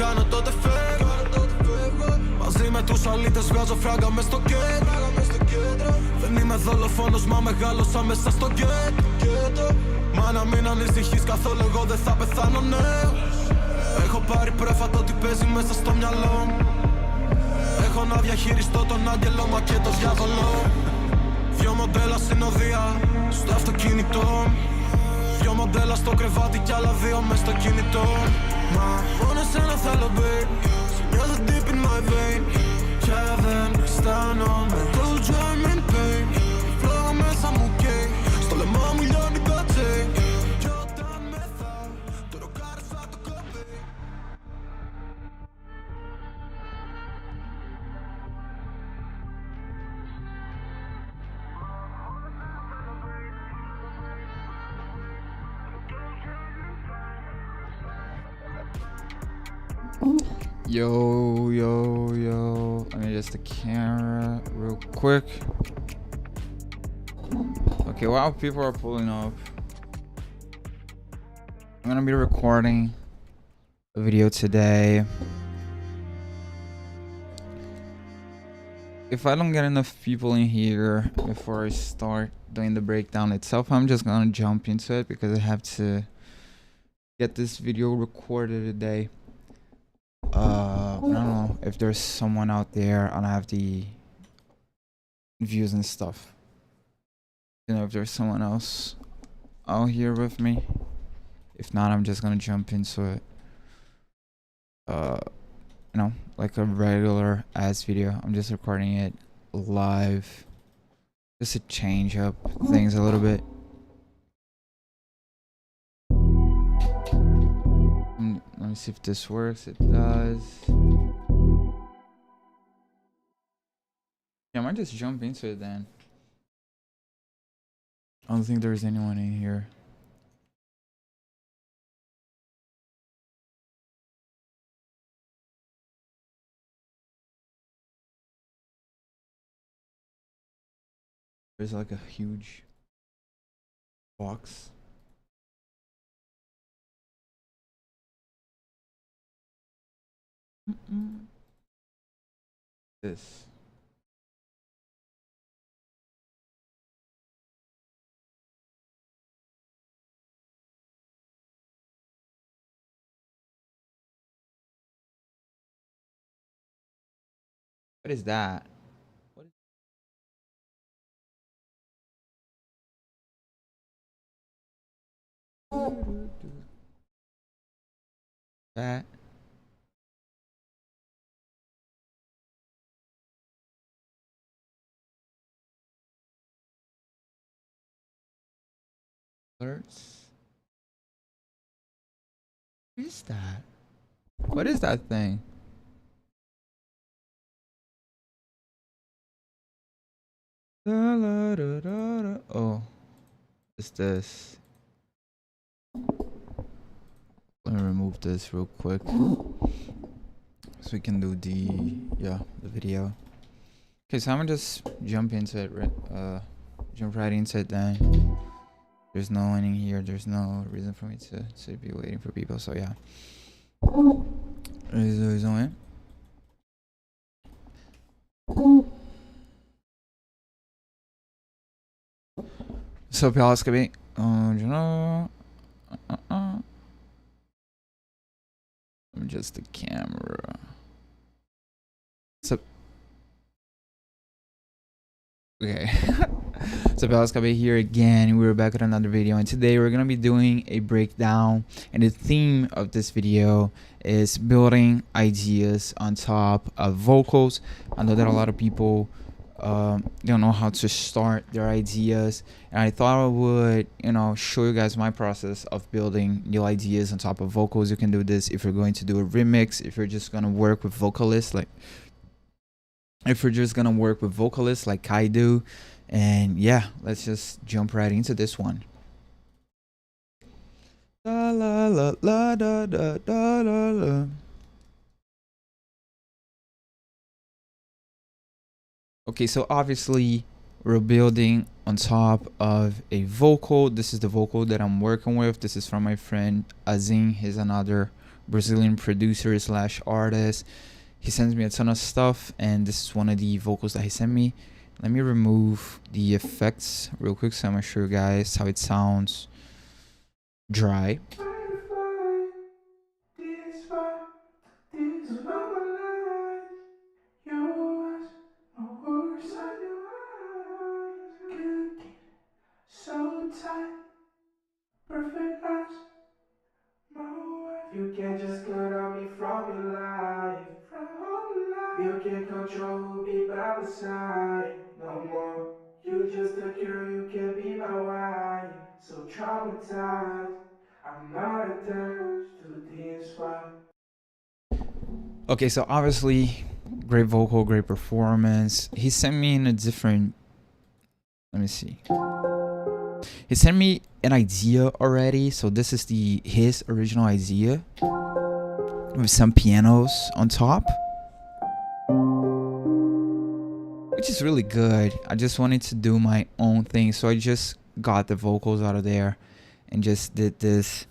κάνω τότε φεύγω. Μαζί με τους αλήτες βγάζω φράγκα μες στο κέντρο. Δεν είμαι δολοφόνος μα μεγάλωσα μέσα στο γκέτο. Μάνα μην ανησυχείς καθόλου, εγώ δεν θα πεθάνω, ναι. Έχω πάρει πρέφατο τι παίζει μέσα στο μυαλό μου. Έχω να διαχειριστώ τον άγγελο μα και το διάβολο. Δυο μοντέλα συνοδεία στο αυτοκίνητο. Δυο μοντέλα στο κρεβάτι κι άλλα δύο μες στο κινητό. Μα μόνο εσένα θέλω, babe. Σε νιώθω deep in my vein. Και δεν αισθάνομαι το German pain. Φλόγω μέσα μου καίει. Στο λαιμό μου λιώνει το chain. Κι όταν μεθάω το ροκάρι θα το κόβει. Yo. Let me adjust the camera real quick. Okay, while people are pulling up, I'm gonna be recording a video today. If I don't get enough people in here before I start doing the breakdown itself, I'm just gonna jump into it because I have to get this video recorded today. I don't know if there's someone out there and I have the views and stuff. You know, if there's someone else out here with me. If not, I'm just gonna jump into it. You know, like a regular ass video. I'm just recording it live just to change up things a little bit. Let me see if this works. It does. Yeah, I might just jump into it then. I don't think there's anyone in here. There's like a huge box. This. What is that? What is that? Alerts. What is that? What is that thing? Oh, it's this. Let me remove this real quick so we can do the video. Okay, so I'm gonna just jump into it, jump right into it then. There's no one in here. There's no reason for me to be waiting for people. So yeah. There's no one. What's up, y'all? It's gonna be I'm just the camera. What's up? Okay. So Alex Kabe here again. We're back with another video, and today we're gonna be doing a breakdown, and the theme of this video is building ideas on top of vocals. I know that a lot of people don't know how to start their ideas, and I thought I would, you know, show you guys my process of building new ideas on top of vocals. You can do this if you're going to do a remix, if you're just gonna work with vocalists, like I do. And yeah, let's just jump right into this one. La la la la da da da da la. Okay, so obviously we're building on top of a vocal. This is the vocal that I'm working with. This is from my friend Azin. He's another Brazilian producer slash artist. He sends me a ton of stuff, and this is one of the vocals that he sent me. Let me remove the effects real quick so I'm gonna show you guys how it sounds dry. You can't just cut off me from your life. You can't control me by my side no more. You just a girl, you can't be my wife. So traumatized, I'm not attached to this fight. Okay, so obviously, great vocal, great performance. He sent me in a different. Let me see. He sent me an idea already, so this is his original idea with some pianos on top, which is really good. I just wanted to do my own thing, so I just got the vocals out of there and just did this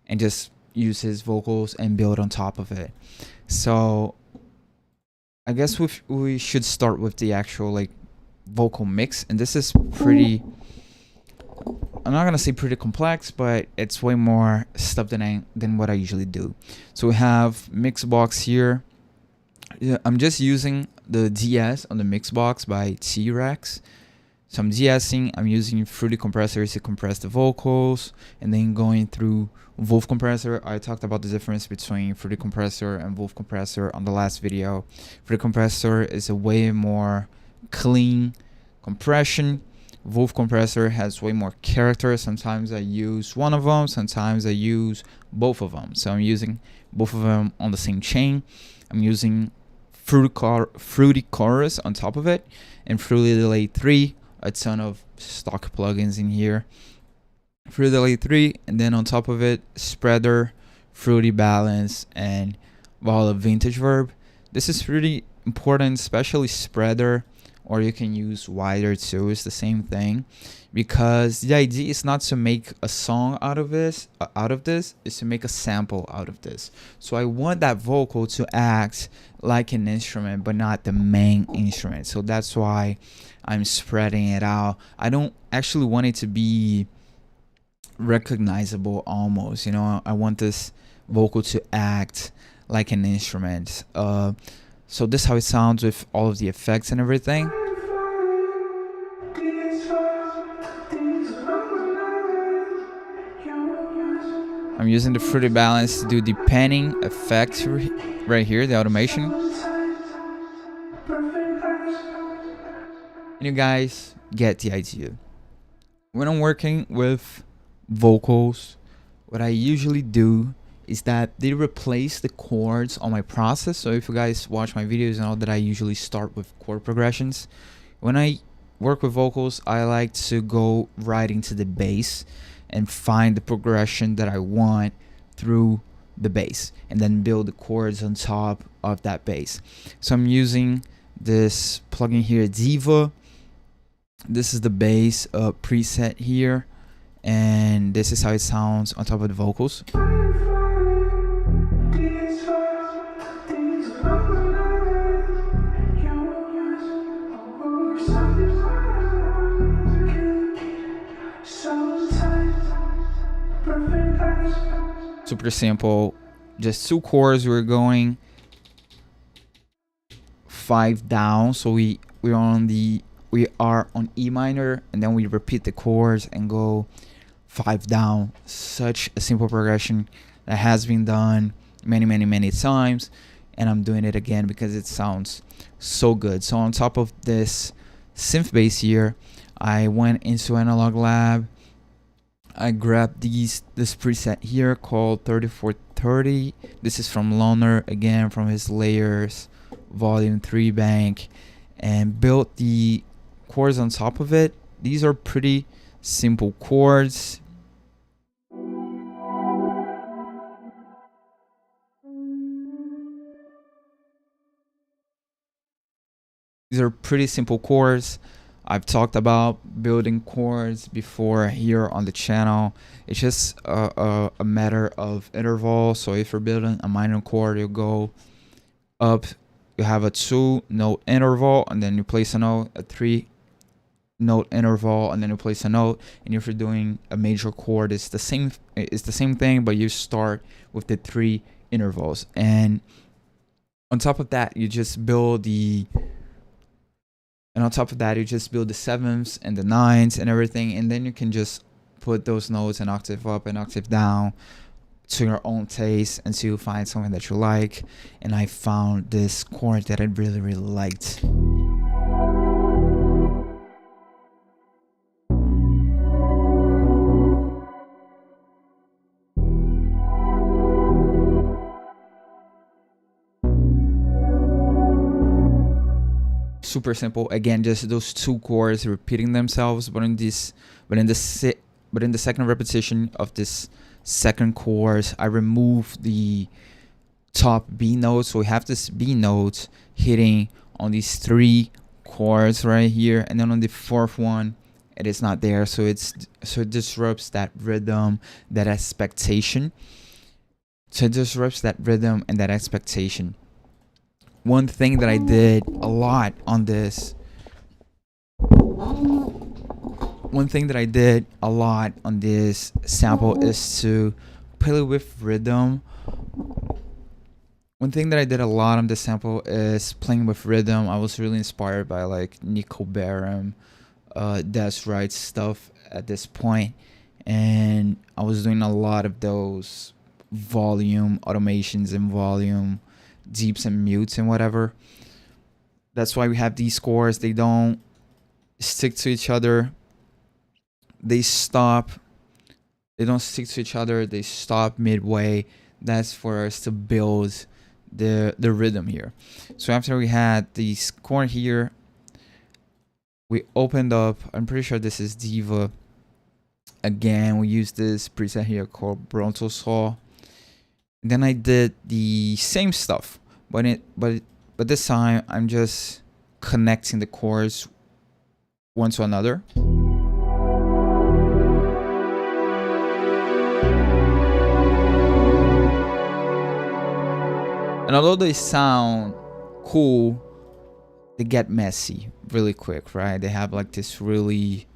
and just use his vocals and build on top of it. So I guess we should start with the actual like vocal mix, and this is pretty, I'm not gonna say pretty complex, but it's way more stuff than what I usually do. So we have Mixbox here. Yeah, I'm just using the DS on the Mixbox by T-Rex. So I'm DSing, I'm using Fruity Compressor to compress the vocals, and then going through Wolf Compressor. I talked about the difference between Fruity Compressor and Wolf Compressor on the last video. Fruity Compressor is a way more clean compression. Wolf Compressor has way more character. Sometimes I use one of them, sometimes I use both of them. So I'm using both of them on the same chain. I'm using Fruity Chorus on top of it, and Fruity Delay 3, a ton of stock plugins in here. Fruity Delay 3, and then on top of it, Spreader, Fruity Balance, and Voila Vintage Verb. This is pretty important, especially Spreader, or you can use Wider too, it's the same thing, because the idea is not to make a song out of this, is to make a sample out of this. So I want that vocal to act like an instrument, but not the main instrument. So that's why I'm spreading it out. I don't actually want it to be recognizable almost, you know. I want this vocal to act like an instrument. So this is how it sounds with all of the effects and everything. I'm using the Fruity Balance to do the panning effect right here, the automation. And you guys get the idea. When I'm working with vocals, what I usually do is that they replace the chords on my process. So if you guys watch my videos, you know that I usually start with chord progressions. When I work with vocals, I like to go right into the bass and find the progression that I want through the bass, and then build the chords on top of that bass. So I'm using this plugin here, Diva. This is the bass preset here, and this is how it sounds on top of the vocals. Super simple, just two chords. We're going 5 down, so we are on E minor, and then we repeat the chords and go 5 down. Such a simple progression that has been done many times, and I'm doing it again because it sounds so good. So on top of this synth bass here, I went into Analog Lab. I grabbed this preset here called 3430. This is from Loner, again from his Layers Volume 3 bank, and built the chords on top of it. These are pretty simple chords. These are pretty simple chords. I've talked about building chords before here on the channel. It's just a matter of interval. So if you're building a minor chord, you go up, you have a 2-note interval, and then you place a note, a 3-note interval, and then you place a note. And if you're doing a major chord, it's the same thing, but you start with the 3 intervals. And on top of that, you just build the sevenths and the nines and everything, and then you can just put those notes an octave up and octave down to your own taste until you find something that you like. And I found this chord that I really liked. Super simple. Again, just those 2 chords repeating themselves, but in the second repetition of this second chorus, I remove the top B note. So we have this B note hitting on these 3 chords right here, and then on the 4th one, it is not there. So it disrupts that rhythm, that expectation. One thing that I did a lot on this sample is to play with rhythm. One thing that I did a lot on this sample is playing with rhythm. I was really inspired by like Nico Barham, That's Right stuff at this point, and I was doing a lot of those volume automations and volume deeps and mutes and whatever. That's why we have these chords. They don't stick to each other. They stop. They don't stick to each other. They stop midway. That's for us to build the rhythm here. So after we had this chord here, we opened up. I'm pretty sure this is Diva. Again, we used this preset here called Brontosaw. Then I did the same stuff, but this time I'm just connecting the chords one to another. And although they sound cool, they get messy really quick, right? They have like this really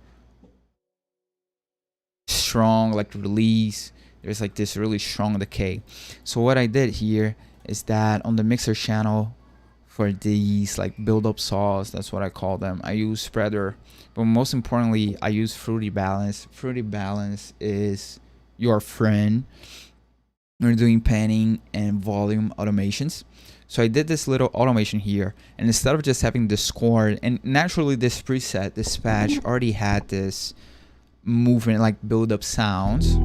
strong like release. There's like this really strong decay. So what I did here is that on the mixer channel for these like build-up saws, that's what I call them, I use spreader, but most importantly I use Fruity Balance. Fruity Balance is your friend when you're doing panning and volume automations. So I did this little automation here, and instead of just having this chord, and naturally this preset, this patch already had this movement like build-up sounds,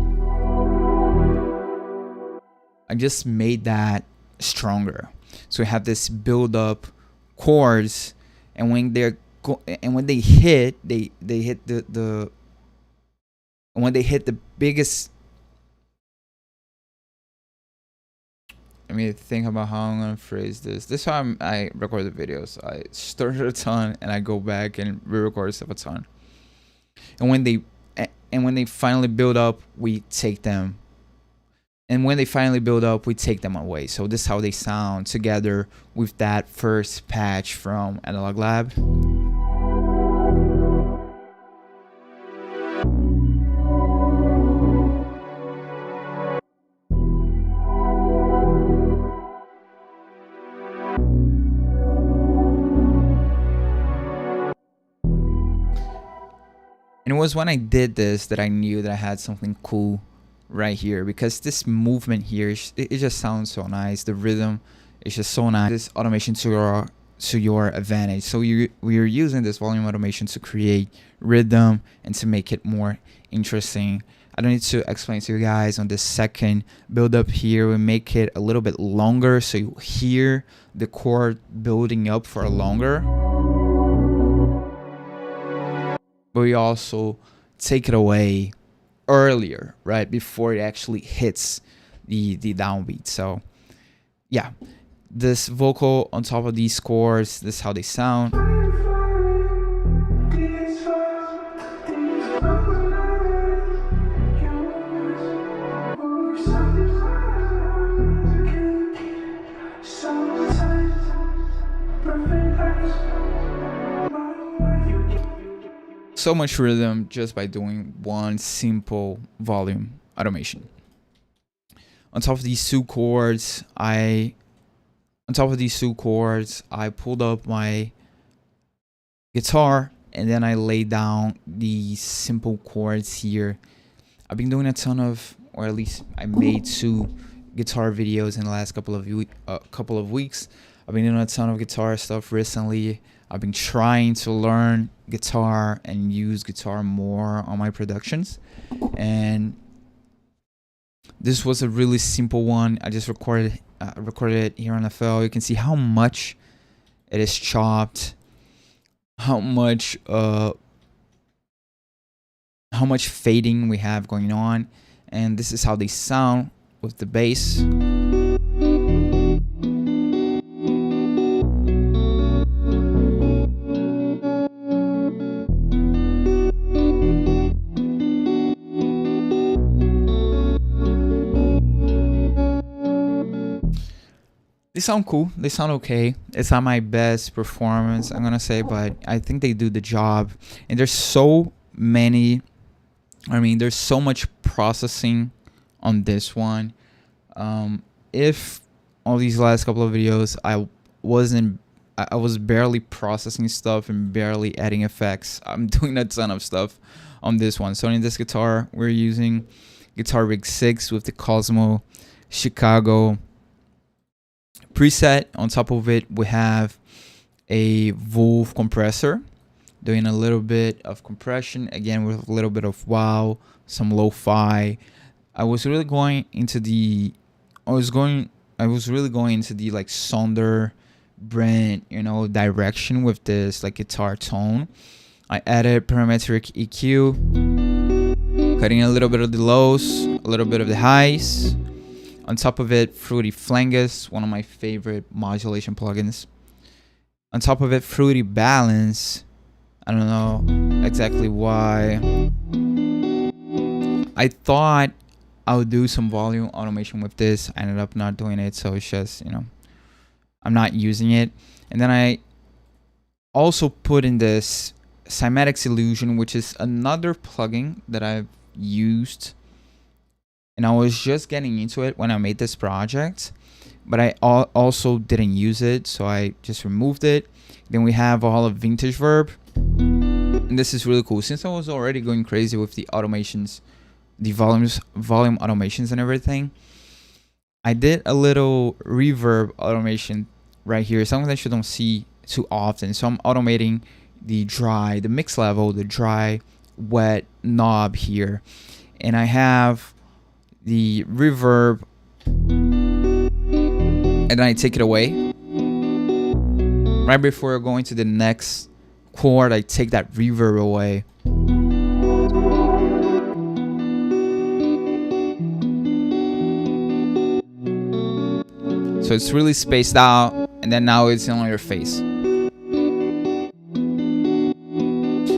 I just made that stronger. So we have this build up chords, and when they hit the biggest. Let me think about how I'm gonna phrase this. This time I record the videos. I start a ton and I go back and re-record stuff a ton. And when they finally build up, we take them. And when they finally build up, we take them away. So this is how they sound together with that first patch from Analog Lab. And it was when I did this that I knew that I had something cool right here, because this movement here, it just sounds so nice. The rhythm is just so nice. This automation to your advantage. So we're using this volume automation to create rhythm and to make it more interesting. I don't need to explain to you guys. On this second build up here, we make it a little bit longer, so you hear the chord building up for longer. But we also take it away earlier, right, before it actually hits the downbeat. So yeah, this vocal on top of these chords, this is how they sound. So much rhythm just by doing one simple volume automation. On top of these two chords, I pulled up my guitar and then I laid down the simple chords here. I've been doing a ton of, or at least I made 2 guitar videos in the last couple of weeks. I've been doing a ton of guitar stuff recently. I've been trying to learn guitar and use guitar more on my productions, and this was a really simple one. I just recorded it here on FL. You can see how much it is chopped, how much fading we have going on, and this is how they sound with the bass. They sound cool. They sound okay. It's not my best performance, I'm gonna say, but I think they do the job. And there's so many, there's so much processing on this one. If all these last couple of videos I was barely processing stuff and barely adding effects, I'm doing a ton of stuff on this one. So in this guitar, we're using Guitar Rig 6 with the Cosmo Chicago preset. On top of it, we have a Wolf compressor doing a little bit of compression, again with a little bit of wow, some lo-fi. I was really going into the like Sonder brand, direction with this like guitar tone. I added parametric EQ, cutting a little bit of the lows, a little bit of the highs. On top of it, Fruity Flangus, one of my favorite modulation plugins. On top of it, Fruity Balance. I don't know exactly why. I thought I would do some volume automation with this. I ended up not doing it, so it's just, I'm not using it. And then I also put in this Cymatics Illusion, which is another plugin that I've used. And I was just getting into it when I made this project, but I also didn't use it, so I just removed it. Then we have all of Vintage Verb, and this is really cool. Since I was already going crazy with the automations, the volume automations and everything, I did a little reverb automation right here, something that you don't see too often. So I'm automating the mix level, the dry, wet knob here, and I have the reverb, and then I take it away. Right before going to the next chord, I take that reverb away. So it's really spaced out, and then now it's on your face.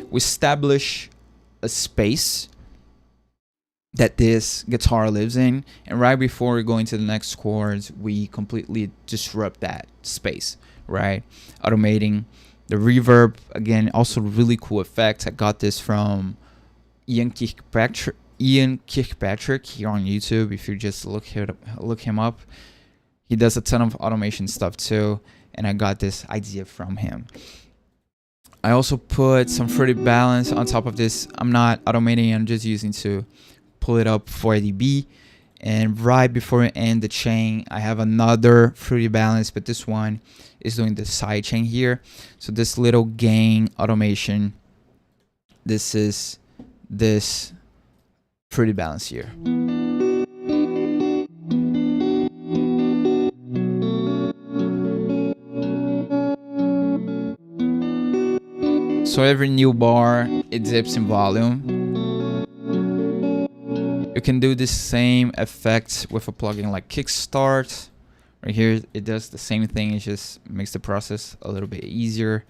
We establish a space that this guitar lives in, and right before we go into the next chords, we completely disrupt that space, right? Automating the reverb, again, also really cool effects. I got this from Ian Kirkpatrick here on YouTube. If you just look him up, he does a ton of automation stuff too, and I got this idea from him. I also put some Fruity Balance on top of this. I'm not automating, I'm just using to pull it up for dB. And right before we end the chain, I have another Fruity Balance, but this one is doing the side chain here. So this little gain automation, this is this Fruity Balance here. So every new bar, it dips in volume. You can do the same effect with a plugin like Kickstart. Right here, it does the same thing. It just makes the process a little bit easier.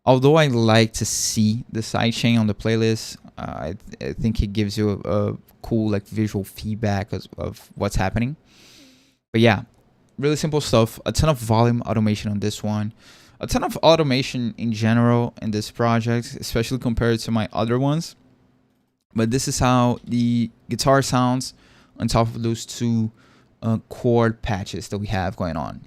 Although I like to see the sidechain on the playlist, I think it gives you a cool like visual feedback of what's happening. But yeah, really simple stuff. A ton of volume automation on this one. a ton of automation in general in this project, especially compared to my other ones. But this is how the guitar sounds on top of those two chord patches that we have going on.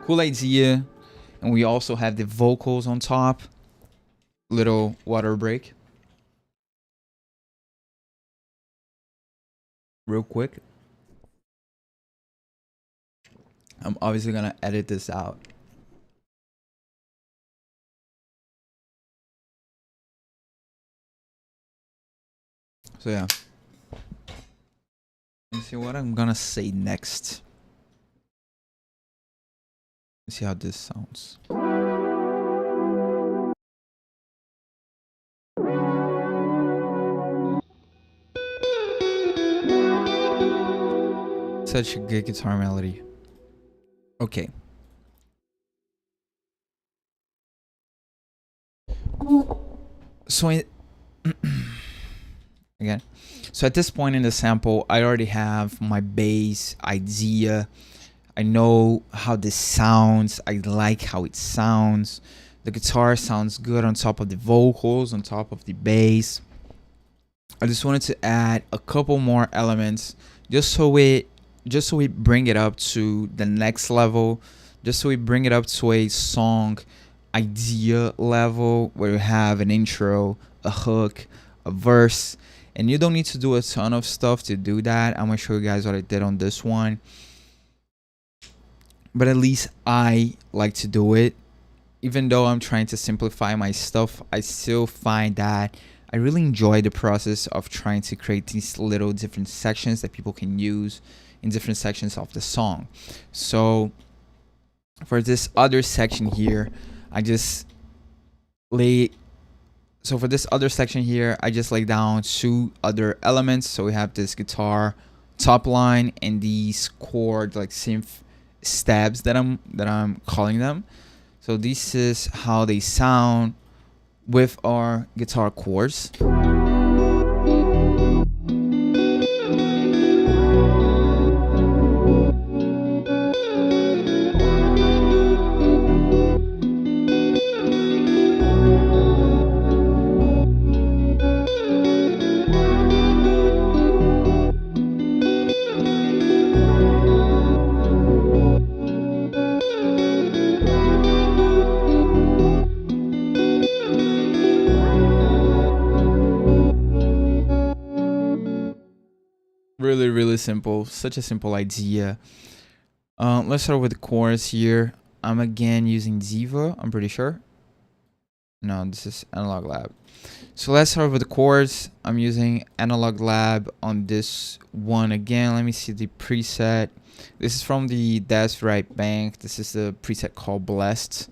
Cool idea. And we also have the vocals on top. Little water break. Real quick. I'm obviously gonna edit this out. So yeah. Let's see what I'm gonna say next. Let's see how this sounds. Such a good guitar melody. Okay. So again, so at this point in the sample, I already have my bass idea. I know how this sounds. I like how it sounds. The guitar sounds good on top of the vocals, on top of the bass. I just wanted to add a couple more elements just so we bring it up to the next level, just so we bring it up to a song idea level where you have an intro, a hook, a verse, and you don't need to do a ton of stuff to do that. I'm gonna show you guys what I did on this one, but at least I like to do it. Even though I'm trying to simplify my stuff, I still find that I really enjoy the process of trying to create these little different sections that people can use in different sections of the song. So for this other section here, I just lay down two other elements. So we have this guitar top line and these chord like synth stabs that I'm calling them. So this is how they sound with our guitar chords. Really simple. Such a simple idea. Let's start with the chorus here. I'm again using Ziva, I'm pretty sure. No, this is Analog Lab. So let's start with the chords. I'm using Analog Lab on this one again. Let me see the preset. This is from the That's Right Bank. This is the preset called Blessed.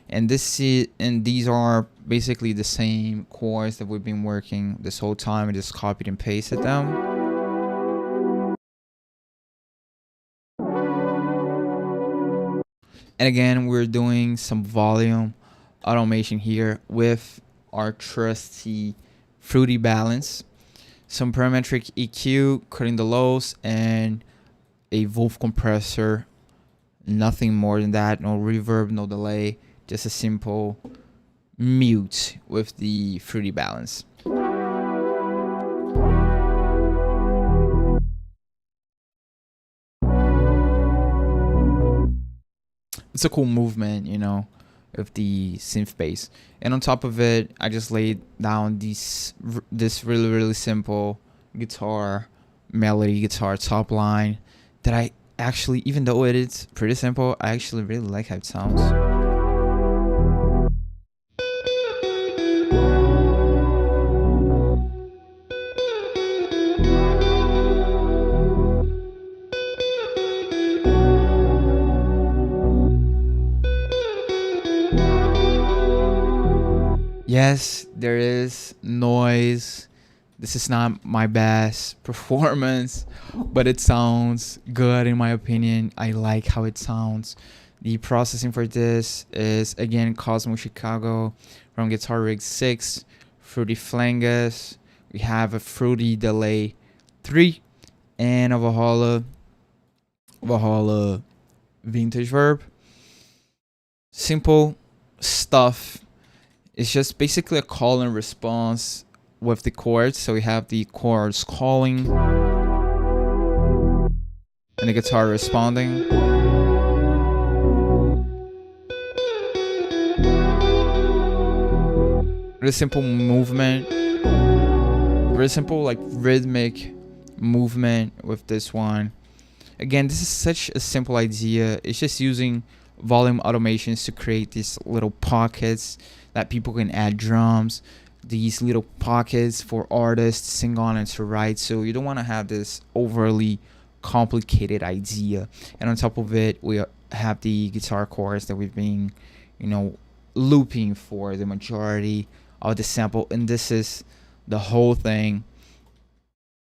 And these are basically the same chords that we've been working this whole time. I just copied and pasted them. And again, we're doing some volume automation here with our trusty Fruity Balance, some parametric EQ, cutting the lows, and a Wolf compressor. Nothing more than that. No reverb, no delay. Just a simple mute with the Fruity Balance. It's a cool movement, you know, with the synth bass. And on top of it, I just laid down this really simple guitar melody, guitar top line that I actually, even though it is pretty simple, I actually really like how it sounds. Yes, there is noise, This is not my best performance, but it sounds good in my opinion. I like how it sounds. The processing for this is again Cosmo Chicago from Guitar Rig 6, Fruity Flangus. We have a Fruity Delay 3 and a Valhalla Vintage Verb. Simple stuff. It's just basically a call and response with the chords. So we have the chords calling and the guitar responding. Very simple movement, very simple like rhythmic movement with this one. Again, this is such a simple idea. It's just using volume automations to create these little pockets that people can add drums, these little pockets for artists to sing on and to write. So you don't want to have this overly complicated idea. And on top of it, we have the guitar chorus that we've been, looping for the majority of the sample. And this is the whole thing.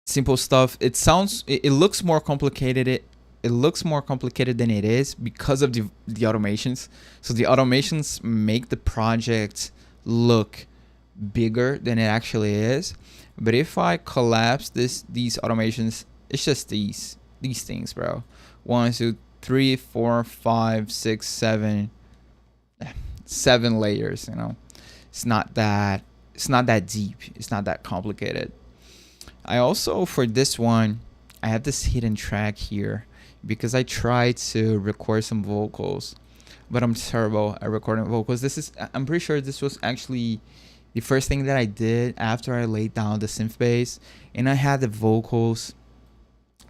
Simple stuff. It looks more complicated. It looks more complicated than it is because of the automations. So the automations make the project look bigger than it actually is. But if I collapse these automations, it's just these things, bro. 1, 2, 3, 4, 5, 6, 7 layers. It's not that deep. It's not that complicated. I also, for this one, I have this hidden track here because I tried to record some vocals, but I'm terrible at recording vocals. I'm pretty sure this was actually the first thing that I did after I laid down the synth bass, and I had the vocals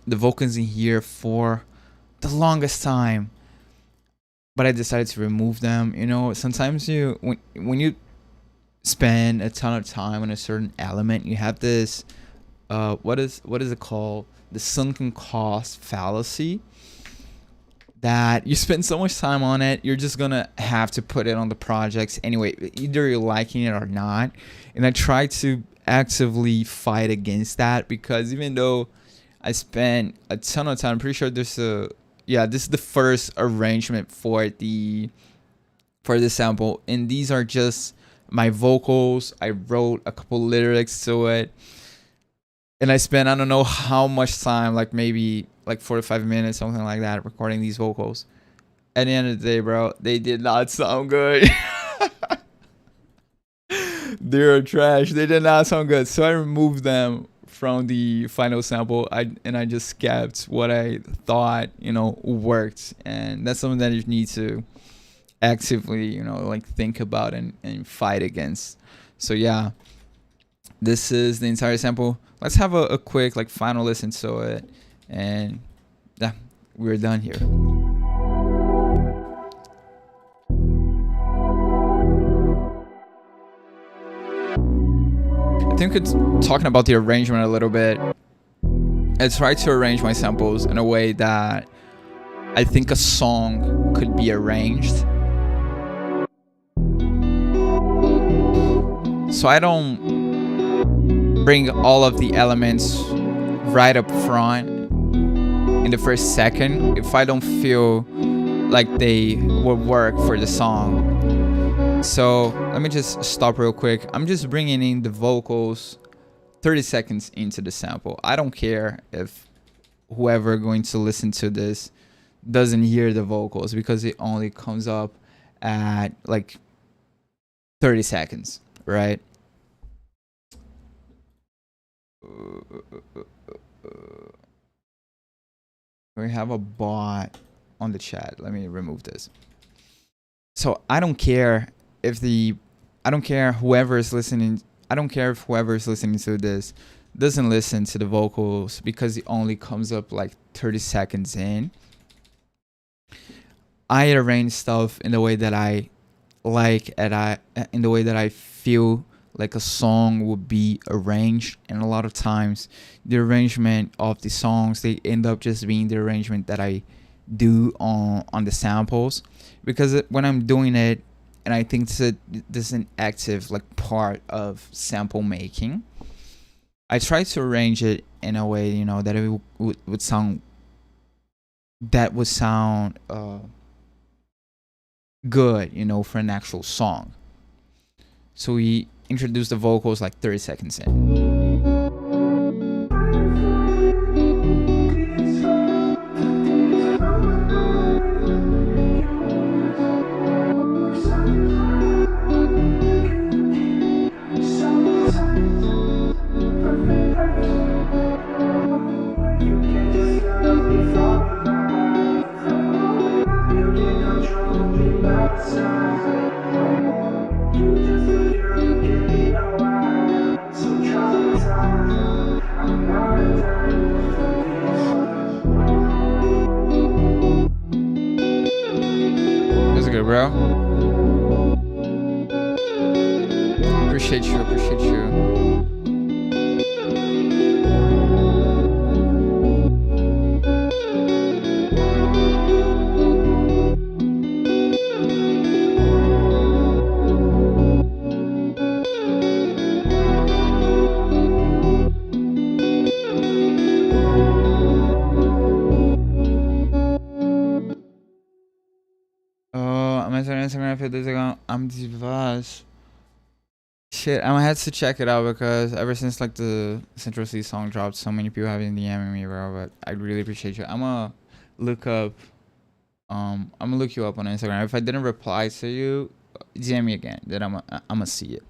in here for the longest time, but I decided to remove them. Sometimes when you spend a ton of time on a certain element, you have this what is it called, the sunken cost fallacy, that you spend so much time on it, you're just gonna have to put it on the projects anyway, either you're liking it or not. And I try to actively fight against that, because even though I spent a ton of time, I'm pretty sure this is the first arrangement for the sample, and these are just my vocals. I wrote a couple lyrics to it, and I spent, I don't know how much time, like maybe like 45 minutes, something like that, recording these vocals. At the end of the day, bro, they did not sound good. They're trash. They did not sound good. So I removed them from the final sample. I just kept what I thought, worked. And that's something that you need to actively, think about and fight against. So yeah, this is the entire sample. Let's have a quick final listen to it, and yeah, we're done here. I think it's talking about the arrangement a little bit. I tried to arrange my samples in a way that I think a song could be arranged. So I don't bring all of the elements right up front in the first second if I don't feel like they will work for the song. So let me just stop real quick. I'm just bringing in the vocals 30 seconds into the sample. I don't care if whoever going to listen to this doesn't hear the vocals, because it only comes up at 30 seconds, right? We have a bot on the chat. Let me remove this. So I don't care if whoever is listening to this doesn't listen to the vocals, because it only comes up 30 seconds in. I arrange stuff in the way that I like, and in the way that I feel like a song would be arranged. And a lot of times the arrangement of the songs, they end up just being the arrangement that I do on the samples, because when I'm doing it, and I think this is an active part of sample making, I tried to arrange it in a way, you know, that it would sound good, you know, for an actual song. So we introduced the vocals like 30 seconds in. That's good, bro. Appreciate you, appreciate you. I'm on Instagram a few days ago. I'm Divas. Shit, I'm gonna have to check it out because ever since like the Central C song dropped, so many people have been DMing me, bro. But I really appreciate you. I'm gonna look up. I'm gonna look you up on Instagram. If I didn't reply to you, DM me again. Then I'm gonna see it.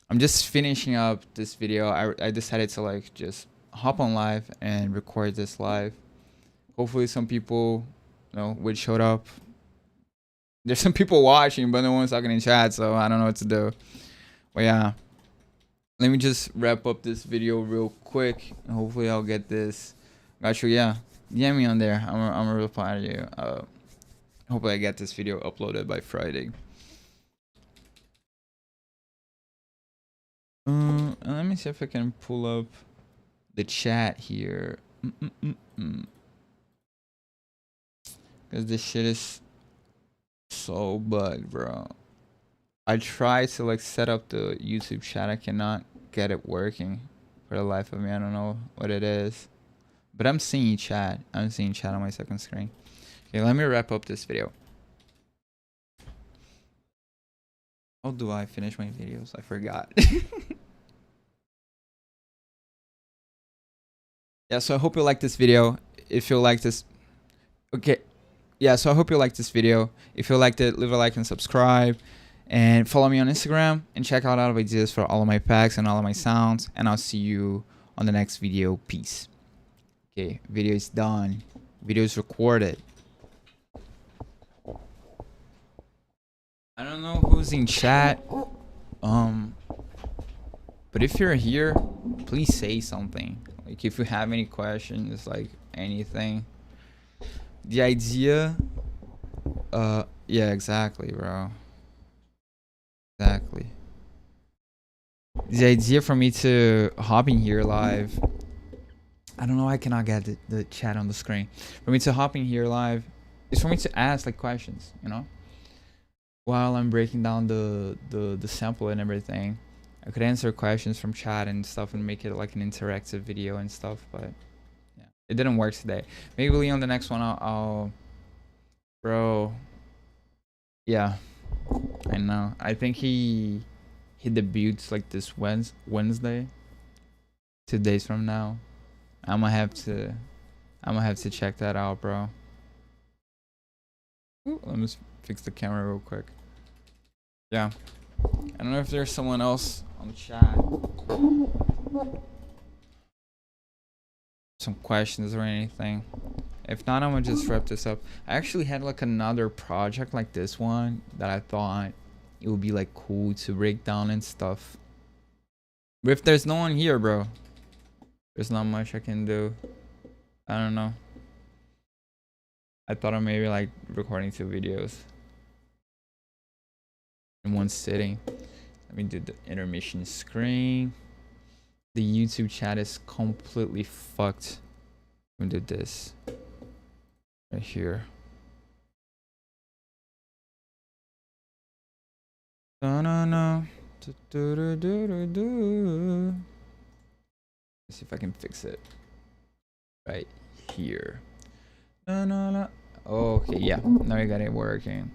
I'm just finishing up this video. I decided to like just hop on live and record this live. Hopefully some people, you know, would show up. There's some people watching, but no one's talking in chat, so I don't know what to do. But yeah, let me just wrap up this video real quick. Hopefully I'll get this. Got you, yeah. DM me on there. I'm gonna reply to you. Hopefully I get this video uploaded by Friday. Let me see if I can pull up the chat here. Because this shit is so bugged, bro. I tried to like set up the YouTube chat. I cannot get it working for the life of me. I don't know what it is. But I'm seeing chat. I'm seeing chat on my second screen. Okay, let me wrap up this video. How do I finish my videos? I forgot. Yeah, so I hope you like this video. If you like this, okay. Yeah, so I hope you like this video. If you liked it, leave a like and subscribe. And follow me on Instagram and check out other ideas for all of my packs and all of my sounds. And I'll see you on the next video. Peace. Okay, video is done. Video is recorded. I don't know who's in chat. But if you're here, please say something. Like if you have any questions, like anything. The idea, yeah, exactly, bro. Exactly. The idea for me to hop in here live, I don't know, I cannot get the chat on the screen. For me to hop in here live is for me to ask like questions, you know, while I'm breaking down the sample and everything. I could answer questions from chat and stuff and make it like an interactive video and stuff, but yeah, it didn't work today. Maybe on the next one I'll bro. Yeah, I know. I think he debuts like this Wednesday. 2 days from now. I'm gonna have to check that out, bro. Ooh, let me fix the camera real quick. Yeah. I don't know if there's someone else on the chat. Some questions or anything. If not, I'm gonna just wrap this up. I actually had like another project like this one that I thought it would be like cool to break down and stuff. But if there's no one here, bro, there's not much I can do. I don't know. I thought of maybe like recording 2 videos in one sitting. Let me do the intermission screen. The YouTube chat is completely fucked. Let me do this right here. No. Let's see if I can fix it right here. No, no, no. Okay, yeah. Now we got it working.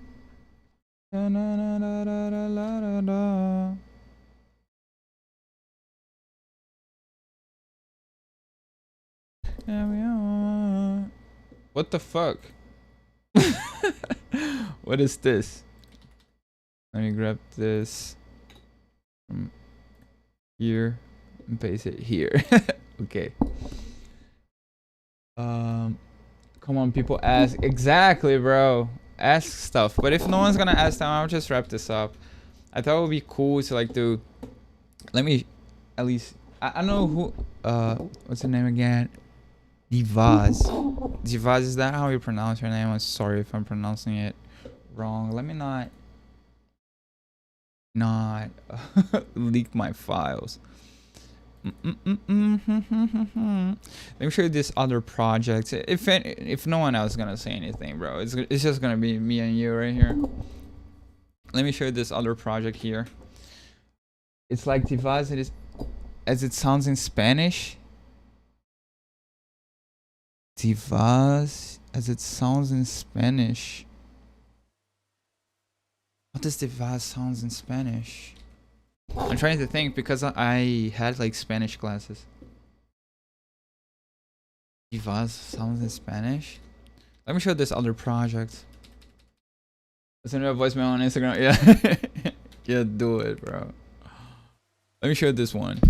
Da, da, da, da, da, da, da, da. There we are. What the fuck? What is this? Let me grab this from here and paste it here. Okay. Come on, people, ask. Exactly, bro. Ask stuff. But if no one's gonna ask them, I'll just wrap this up. I thought it would be cool to like do. Let me at least. I don't know who. What's her name again? Divaz. Divaz, is that how you pronounce her name? I'm sorry if I'm pronouncing it wrong. Let me not leak my files. Let me show you this other project. If no one else is gonna say anything, bro, it's just gonna be me and you right here. Let me show you this other project here. It's like Divaz. It is as it sounds in Spanish. Divaz as it sounds in Spanish. What does Divaz sounds in Spanish? I'm trying to think because I had like Spanish classes. Divaz sounds in Spanish. Let me show this other project. Send me a voicemail on Instagram. Yeah. Yeah, do it, bro. Let me show this one.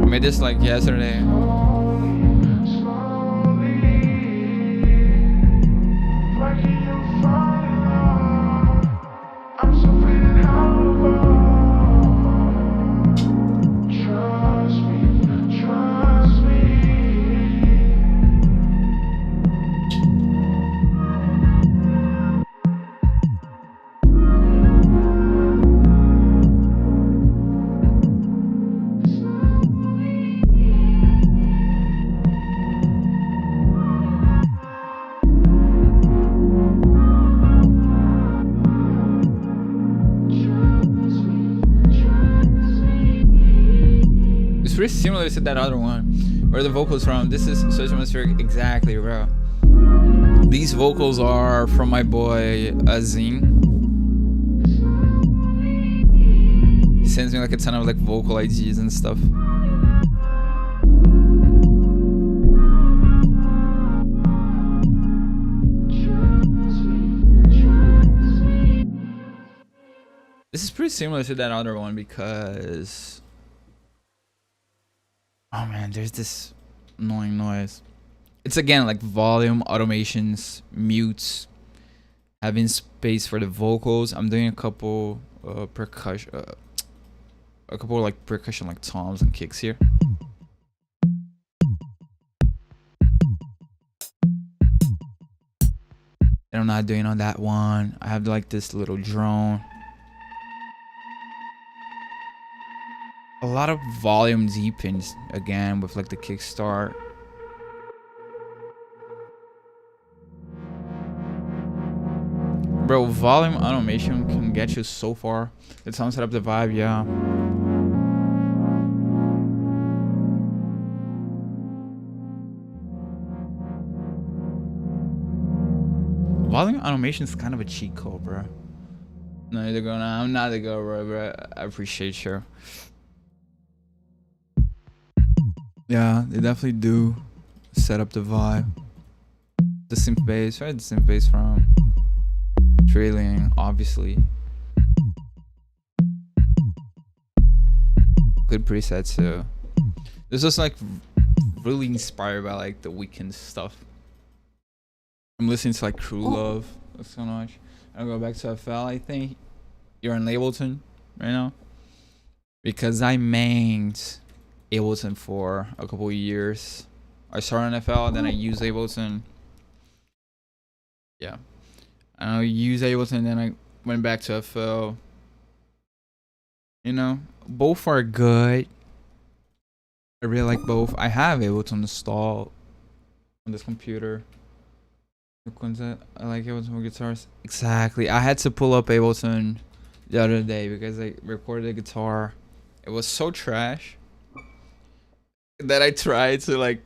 I made this like yesterday. Pretty similar to that other one. Where the vocals from? This is Social Atmospheric. Exactly, bro. These vocals are from my boy Azim. He sends me like a ton of like vocal ideas and stuff. This is pretty similar to that other one because oh man, there's this annoying noise. It's again like volume, automations, mutes, having space for the vocals. I'm doing a couple percussion, like percussion like toms and kicks here. And I'm not doing on that one. I have like this little drone. A lot of volume deepens again with like the kickstart. Bro, volume automation can get you so far. It sounds set up the vibe, yeah. Volume automation is kind of a cheat code, bro. No, you're the girl. Nah, I'm not the girl, bro. I appreciate you. Yeah, they definitely do set up the vibe. The synth bass, right? The synth bass from Trillion, obviously. Good presets too. This was like really inspired by like the Weeknd stuff. I'm listening to like Crew Love so much. I'll go back to FL. I think you're in Ableton right now because I mained Ableton for a couple of years. I started on FL, then I used Ableton. Yeah, I used Ableton, then I went back to FL. You know, both are good. I really like both. I have Ableton installed on this computer. I like Ableton for guitars. Exactly. I had to pull up Ableton the other day because I recorded a guitar. It was so trash that I tried to like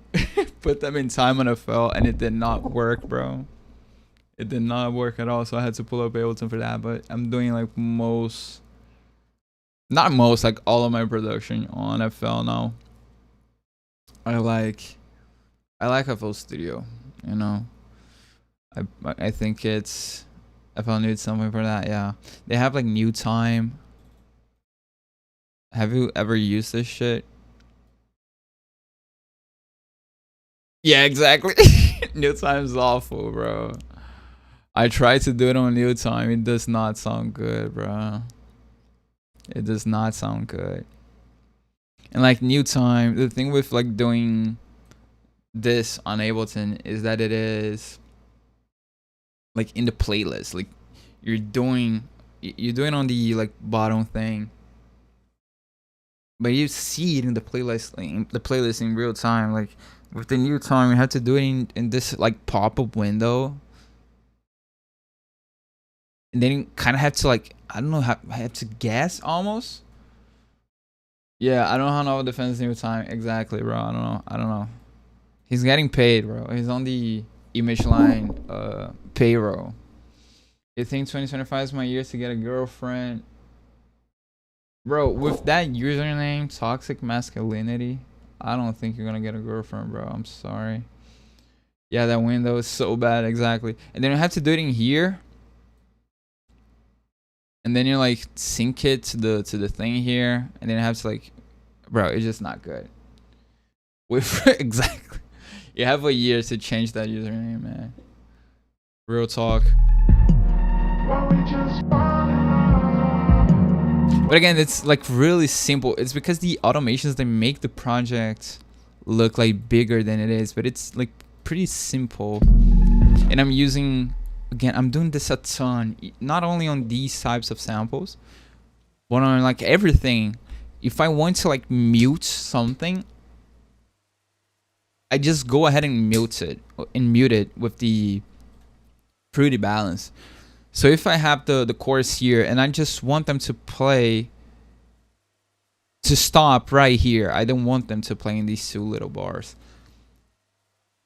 put them in Time on FL and it did not work, bro. It did not work at all, so I had to pull up Ableton for that. But I'm doing like like all of my production on FL now. I like FL Studio, you know. I think it's FL needs something for that. Yeah, they have like New Time. Have you ever used this shit? Yeah, exactly. New Time is awful, bro. I tried to do it on New Time. It does not sound good, bro. It does not sound good. And like New Time, the thing with like doing this on Ableton is that it is like in the playlist. Like you're doing on the like bottom thing, but you see it in the playlist, in real time. Like with the New Time, you have to do it in this like pop-up window, and then you kind of have to like, I don't know, have to guess almost. Yeah, I don't know how Nova defends New Time exactly, bro. I don't know. He's getting paid, bro. He's on the Image Line payroll. You think 2025 is my year to get a girlfriend? Bro, with that username, Toxic Masculinity, I don't think you're gonna get a girlfriend, bro. I'm sorry. Yeah, that window is so bad, exactly. And then you have to do it in here. And then you like sync it to the thing here, and then you have to like, bro, it's just not good. With exactly, you have a year to change that username, man. Real talk. But again, it's like really simple. It's because the automations, they make the project look like bigger than it is, but it's like pretty simple. And I'm using, again, I'm doing this a ton, not only on these types of samples, but on like everything. If I want to like mute something, I just go ahead and mute it with the Fruity Balance. So if I have the chorus here and I just want them to play, to stop right here, I don't want them to play in these two little bars.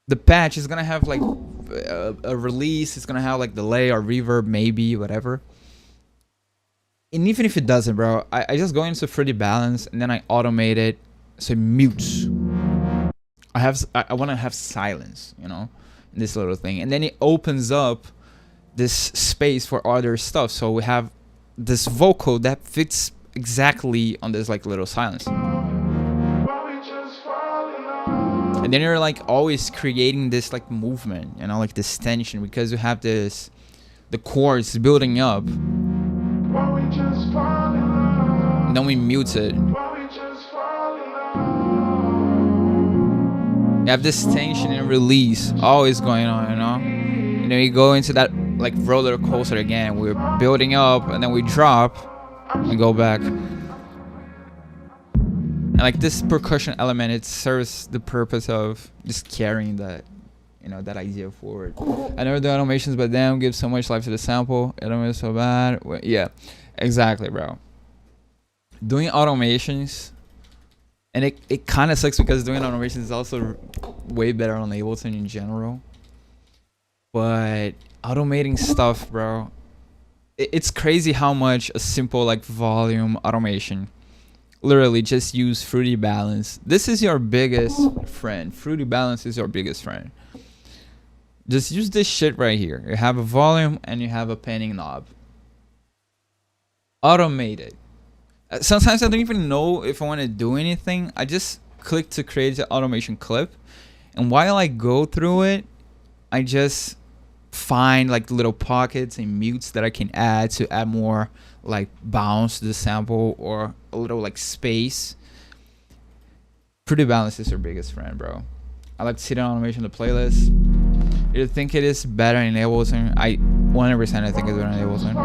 The patch is gonna have like a release, it's gonna have like delay or reverb, maybe, whatever. And even if it doesn't, bro, I just go into Fruity Balance and then I automate it so it mutes. I want to have silence, you know, in this little thing, and then it opens up this space for other stuff. So we have this vocal that fits exactly on this like little silence. And then you're like always creating this like movement, you know, like this tension, because you have this, the chords building up. And then we mute it. You have this tension and release always going on, you know? And then we go into that like roller coaster again. We're building up and then we drop and go back. And like this percussion element, it serves the purpose of just carrying that, you know, that idea forward. I never do automations, but damn, give so much life to the sample. It don't so bad. Well, yeah, exactly, bro. Doing automations, and it kind of sucks because doing automations is also way better on Ableton in general. But automating stuff, bro, it's crazy how much a simple like volume automation, literally just use Fruity Balance. This is your biggest friend. Fruity Balance is your biggest friend. Just use this shit right here. You have a volume and you have a panning knob. Automate it. Sometimes I don't even know if I want to do anything. I just click to create the automation clip, and while I go through it, I just find like little pockets and mutes that I can add to add more like bounce to the sample or a little like space. Fruity Balance is your biggest friend, bro. I like to see the automation in the playlist. You think it is better in Ableton? 100% I think it's better in Ableton.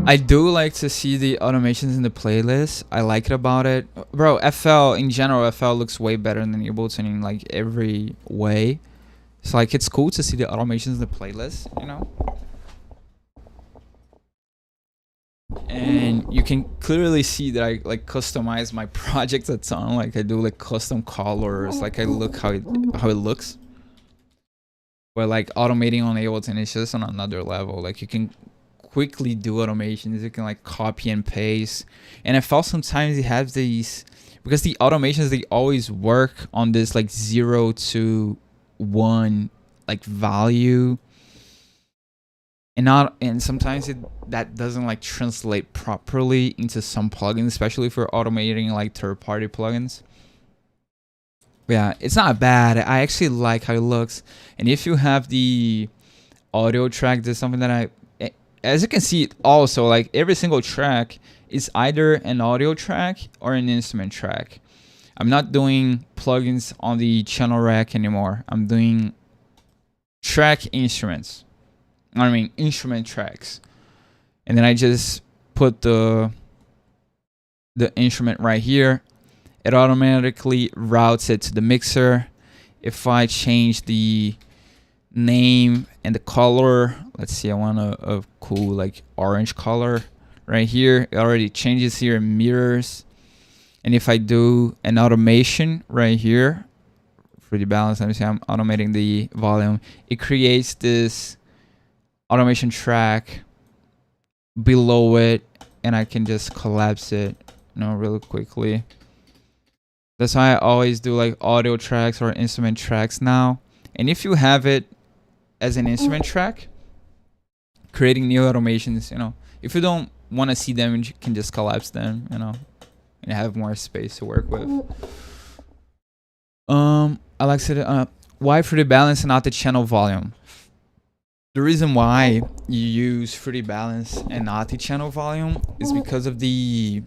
I do like to see the automations in the playlist. I like it about it. Bro, FL in general, FL looks way better than Ableton in like every way. So like it's cool to see the automations in the playlist, you know. And you can clearly see that I like customize my project a ton. Like I do like custom colors, like I look how it looks. But like automating on Ableton is just on another level. Like you can quickly do automations, you can like copy and paste. And I felt sometimes it has these, because the automations, they always work on this like 0 to 1 like value, and sometimes that doesn't like translate properly into some plugins, especially for automating like third-party plugins. But yeah, it's not bad. I actually like how it looks. And if you have the audio track, there's something that as you can see, also like every single track is either an audio track or an instrument track. I'm not doing plugins on the channel rack anymore. I'm doing track instruments. I mean instrument tracks. And then I just put the instrument right here. It automatically routes it to the mixer. If I change the name and the color, let's see, I want a cool like orange color right here. It already changes here, mirrors. And if I do an automation right here for the balance, let me see, I'm automating the volume. It creates this automation track below it, and I can just collapse it, you know, really quickly. That's why I always do like audio tracks or instrument tracks now. And if you have it as an instrument track, creating new automations, you know, if you don't want to see them, you can just collapse them, you know, and have more space to work with. Alexa, why Fruity Balance and not the channel volume? The reason why you use Fruity Balance and not the channel volume is because of the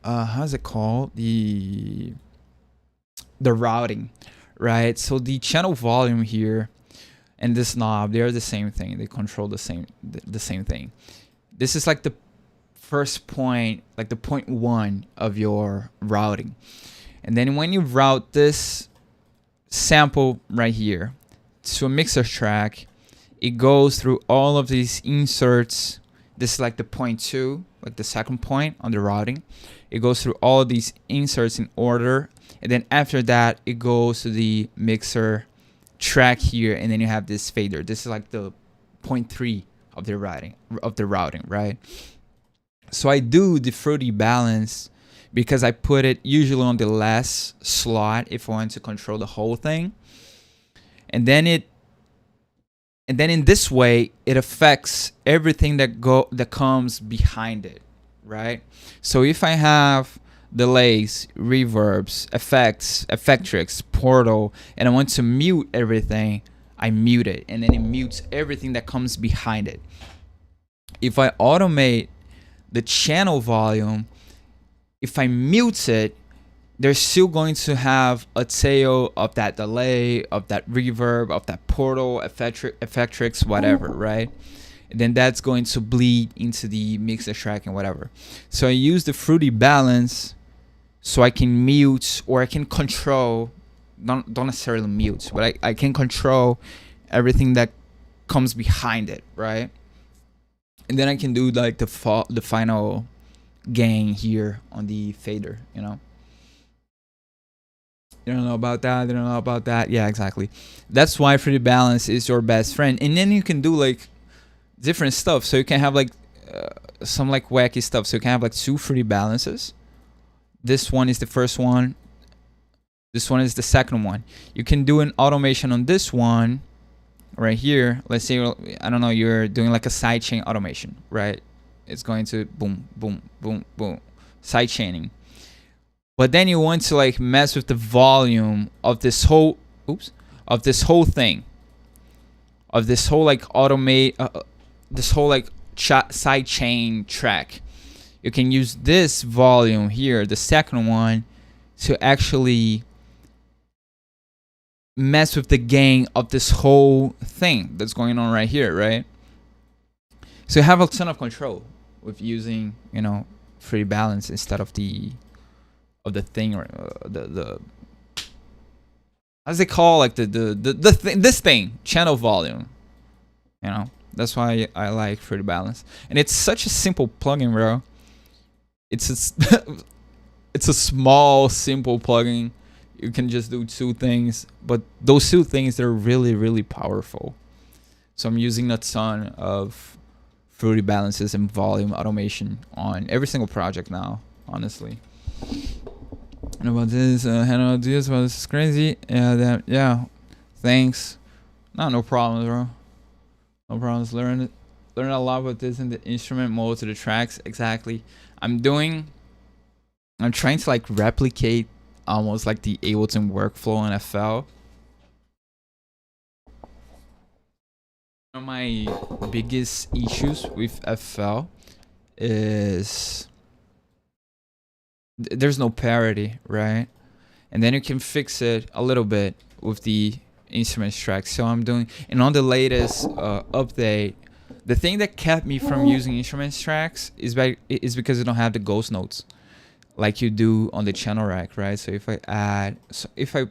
how's it called, the routing, right? So the channel volume here and this knob, they are the same thing. They control the same thing. This is like the first point, like the point 1 of your routing. And then when you route this sample right here to a mixer track, it goes through all of these inserts. This is like the point 2, like the second point on the routing. It goes through all of these inserts in order, and then after that it goes to the mixer track here, and then you have this fader. This is like the point 3 of the routing, right? So I do the Fruity Balance because I put it usually on the last slot if I want to control the whole thing. And then in this way it affects everything that comes behind it, right? So if I have delays, reverbs, effects, Effectrix, Portal, and I want to mute everything, I mute it, and then it mutes everything that comes behind it. If I automate the channel volume, if I mute it, they're still going to have a tail of that delay, of that reverb, of that Portal, Effectrix, whatever, right? And then that's going to bleed into the mixer track and whatever. So I use the Fruity Balance so I can mute, or I can control, don't necessarily mute, but I can control everything that comes behind it, right? And then I can do like the final gain here on the fader, you know? You don't know about that, you don't know about that. Yeah, exactly. That's why Fruity Balance is your best friend. And then you can do like different stuff. So you can have like some like wacky stuff. So you can have like 2 Fruity Balances. This one is the first one. This one is the second one. You can do an automation on this one right here. Let's say, I don't know, you're doing like a sidechain automation, right? It's going to boom, boom, boom, boom, sidechaining. But then you want to like mess with the volume of this whole, of this whole thing, of this whole like this whole like sidechain track. You can use this volume here, the second one, to actually mess with the gain of this whole thing that's going on right here, right? So you have a ton of control with using, you know, Fruity Balance instead of the thing, or how's it called, like this thing, channel volume. You know, that's why I like Fruity Balance, and it's such a simple plugin, bro. It's it's a small, simple plugin. You can just do 2 things, but those 2 things, they're really, really powerful. So I'm using a ton of Fruity Balances and volume automation on every single project now, honestly. And about this, handle ideas about this is crazy. Yeah, thanks. No problems, bro. No problems. Learn a lot about this in the instrument mode to the tracks. Exactly. I'm trying to like replicate almost like the Ableton workflow in FL. One of my biggest issues with FL is there's no parity, right? And then you can fix it a little bit with the instruments track. So I'm doing, and on the latest update, the thing that kept me from using instruments tracks is because you don't have the ghost notes like you do on the channel rack, right? So if I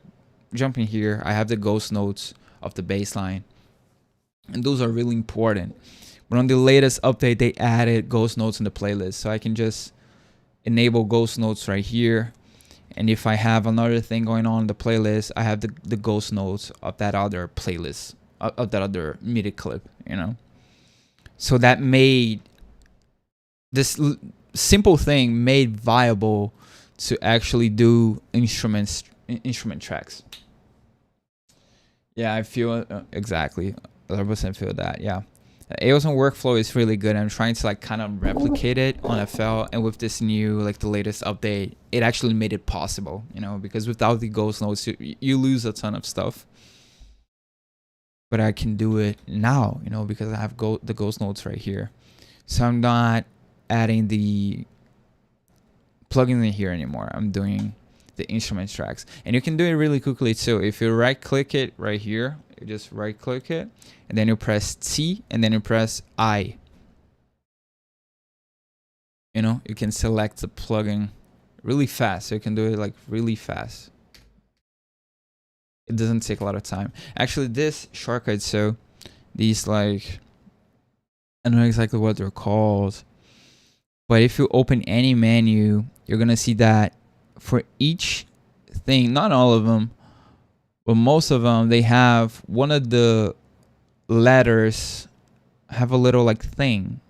jump in here, I have the ghost notes of the bass line, and those are really important. But on the latest update, they added ghost notes in the playlist, so I can just enable ghost notes right here. And if I have another thing going on in the playlist, I have the ghost notes of that other playlist, of that other MIDI clip, you know? So that made this simple thing made viable to actually do instrument tracks. Yeah, I feel exactly 100% feel that. Yeah, Ableton workflow is really good. I'm trying to like kind of replicate it on FL, and with this new, like the latest update, it actually made it possible, you know, because without the ghost notes, you lose a ton of stuff. But I can do it now, you know, because I have the ghost notes right here. So I'm not adding the plugin in here anymore. I'm doing the instrument tracks, and you can do it really quickly too. If you right click it right here, you just right click it, and then you press T, and then you press I. You know, you can select the plugin really fast. So you can do it like really fast. It doesn't take a lot of time. Actually, this shortcut, so these like, I don't know exactly what they're called, but if you open any menu, you're gonna see that for each thing, not all of them, but most of them, they have one of the letters have a little like thing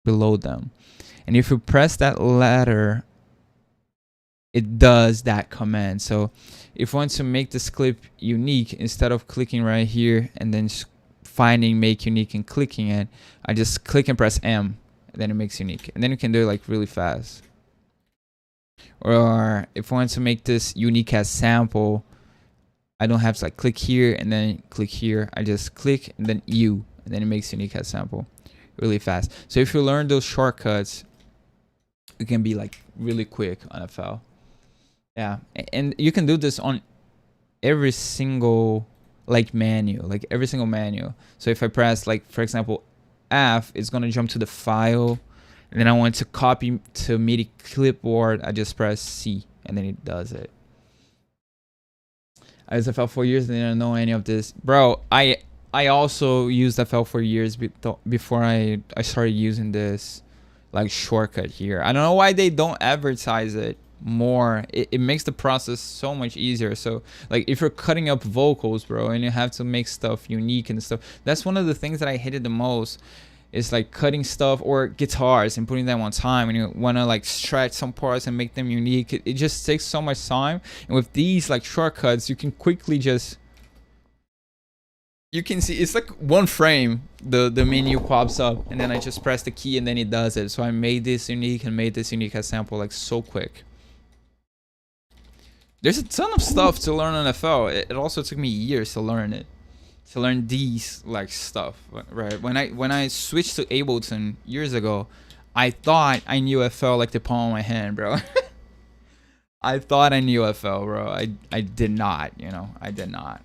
below them, and if you press that letter, it does that command. So if you want to make this clip unique, instead of clicking right here and then finding make unique and clicking it, I just click and press M, and then it makes unique, and then you can do it like really fast. Or if I want to make this unique as sample, I don't have to like click here and then click here. I just click and then U, and then it makes unique as sample really fast. So if you learn those shortcuts, it can be like really quick on FL. Yeah, and you can do this on every single like menu, like every single menu. So if I press like, for example, F, it's gonna jump to the file, and then I want to copy to MIDI clipboard, I just press C, and then it does it. I used FL for years and didn't know any of this. Bro, I also used FL for years before I started using this like shortcut here. I don't know why they don't advertise it more. It makes the process so much easier. So like if you're cutting up vocals, bro, and you have to make stuff unique and stuff, that's one of the things that I hated the most, is like cutting stuff, or guitars and putting them on time, and you want to like stretch some parts and make them unique. It just takes so much time. And with these like shortcuts, you can quickly just, you can see it's like one frame, the menu pops up, and then I just press the key and then it does it. So I made this unique and made this unique as sample like so quick. There's a ton of stuff to learn on FL. It also took me years to learn it. To learn these like stuff, right? When I switched to Ableton years ago, I thought I knew FL like the palm of my hand, bro. I thought I knew FL, bro. I did not, you know. I did not.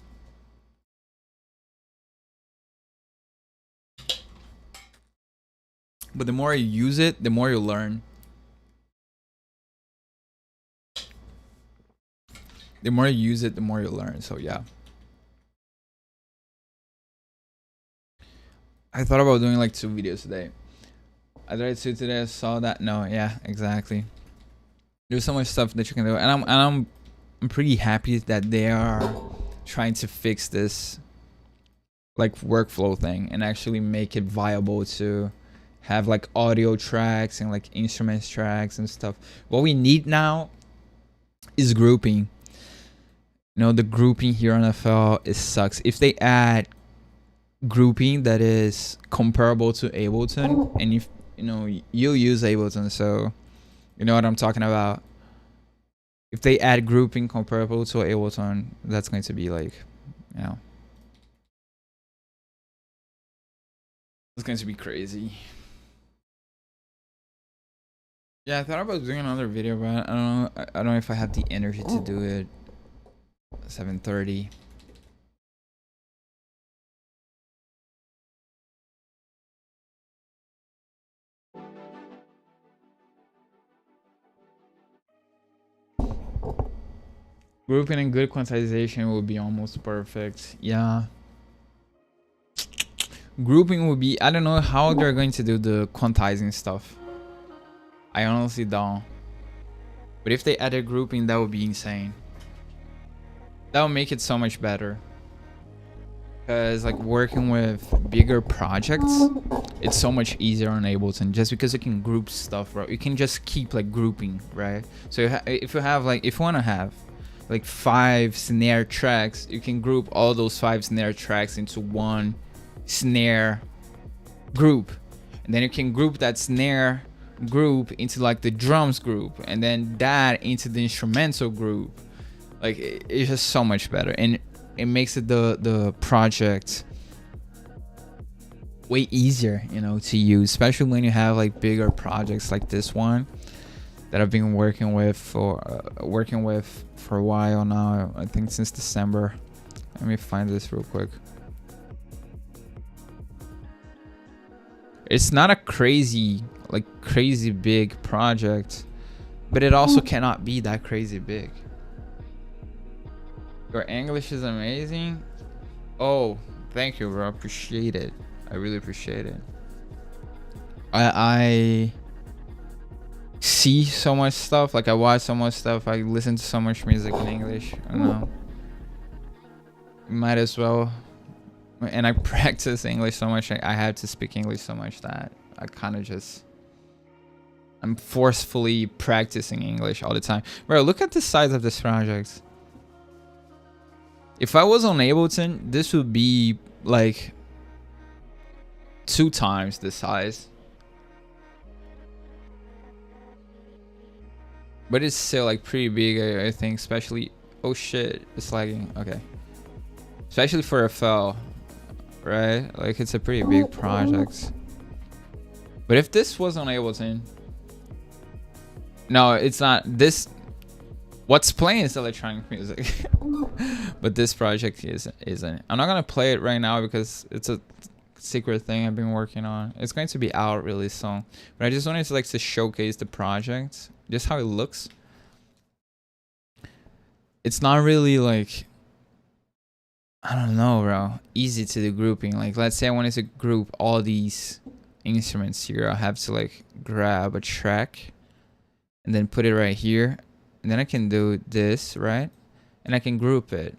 But the more you use it, the more you learn. The more you use it, the more you learn. So yeah. I thought about doing like 2 videos today. I tried 2 today. I saw that. No, yeah, exactly. There's so much stuff that you can do, and I'm pretty happy that they are trying to fix this like workflow thing and actually make it viable to have like audio tracks and like instruments tracks and stuff. What we need now is grouping. You know, the grouping here on FL, it sucks. If they add grouping that is comparable to Ableton, and if you know you use Ableton, so you know what I'm talking about. If they add grouping comparable to Ableton, that's going to be like, you know, it's going to be crazy. Yeah, I thought about doing another video, but I don't know if I have the energy to do it. 7:30. Grouping and good quantization will be almost perfect. Yeah. Grouping will be, I don't know how they're going to do the quantizing stuff. I honestly don't. But if they added grouping, that would be insane. That would make it so much better. Because like working with bigger projects, it's so much easier on Ableton just because you can group stuff, right? You can just keep like grouping, right? So if you have like, if you want to have like 5 snare tracks, you can group all those 5 snare tracks into one snare group, and then you can group that snare group into like the drums group, and then that into the instrumental group. Like it's just so much better, and it makes it the project way easier, you know, to use, especially when you have like bigger projects like this one that I've been working with for a while now. I think since December. Let me find this real quick. It's not a crazy big project, but it also cannot be that crazy big. Your English is amazing. Oh, thank you, bro. Appreciate it. I really appreciate it. I see so much stuff, like I watch so much stuff, I listen to so much music in English. I don't know, might as well. And I practice English so much, I have to speak English so much that I kind of just, I'm forcefully practicing English all the time. Bro, look at the size of this project. If I was on Ableton, this would be like 2 times the size. But it's still like pretty big, I think, especially, oh shit, it's lagging, okay. Especially for FL, right? Like it's a pretty big project. But if this was on Ableton, no, it's not. This, what's playing is electronic music. But this project isn't. I'm not gonna play it right now because it's a secret thing I've been working on. It's going to be out really soon. But I just wanted to like to showcase the project, just how it looks. It's not really like, I don't know, bro, easy to do grouping. Like let's say I wanted to group all these instruments here. I have to like grab a track and then put it right here, and then I can do this, right? And I can group it.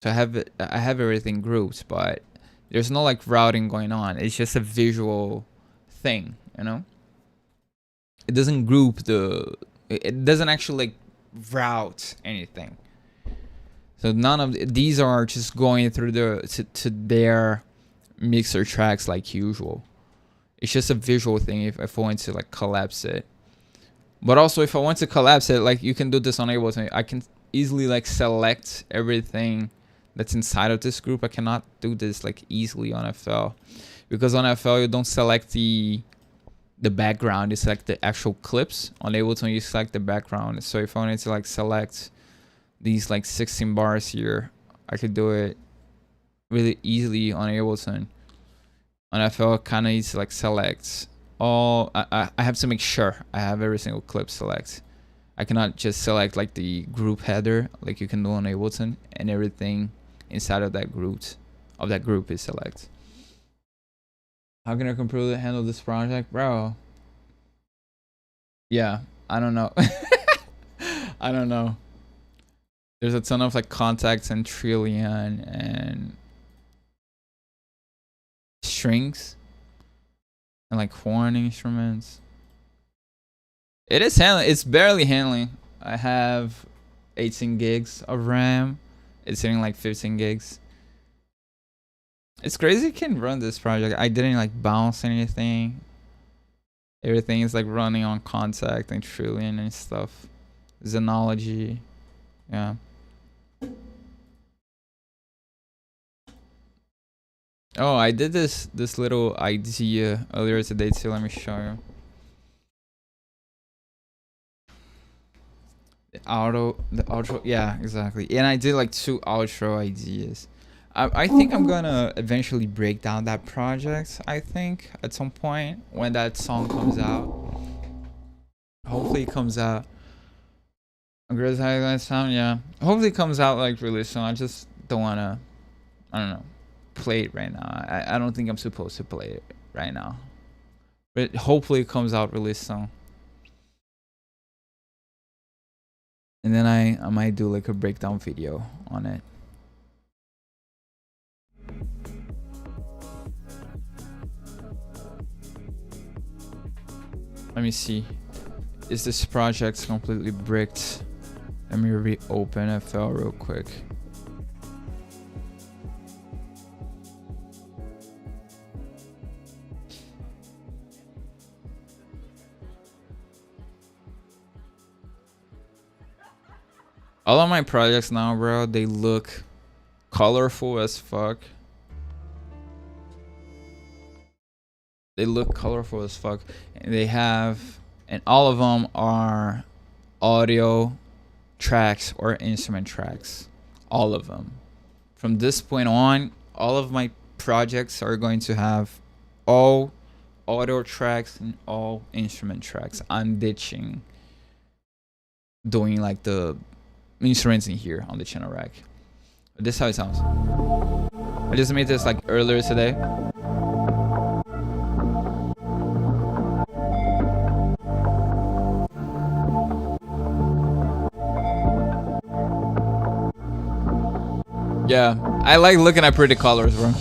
So I have everything grouped, but there's no like routing going on. It's just a visual thing, you know? It doesn't group it doesn't actually like route anything. So none of these are just going through to their mixer tracks like usual. It's just a visual thing if I want to like collapse it. But also if I want to collapse it, like you can do this on Ableton. I can easily like select everything that's inside of this group. I cannot do this like easily on FL, because on FL you don't select the background, you select the actual clips. On Ableton you select the background. So if I wanted to like select these like 16 bars here, I could do it really easily on Ableton. On FL kind of needs to like select all, I have to make sure I have every single clip select. I cannot just select like the group header like you can do on Ableton, and everything inside of that group is select. How can I completely handle this project, bro? Yeah, I don't know. I don't know. There's a ton of like contacts and trillion and strings and like horn instruments. It is handling. It's barely handling. I have 18 gigs of RAM. It's hitting like 15 gigs. It's crazy it can run this project. I didn't like bounce anything. Everything is like running on Kontakt and Trillion and stuff. Xenology. Yeah. Oh, I did this little idea earlier today too. Let me show you. The outro, yeah, exactly. And I did like 2 outro ideas. I think I'm gonna eventually break down that project, I think, at some point when that song comes out. Hopefully it comes out. Aggressive Highlight Sound, yeah. Hopefully it comes out like really soon. I just don't wanna, I don't know, play it right now. I don't think I'm supposed to play it right now. But hopefully it comes out really soon. And then I might do like a breakdown video on it. Let me see. Is this project completely bricked? Let me reopen FL real quick. All of my projects now, bro, they look colorful as fuck. They look colorful as fuck. And they have, and all of them are audio tracks or instrument tracks. All of them. From this point on, all of my projects are going to have all audio tracks and all instrument tracks. I'm ditching doing like the instruments in here on the channel rack. This is how it sounds. I just made this like earlier today. Yeah, I like looking at pretty colors, bro.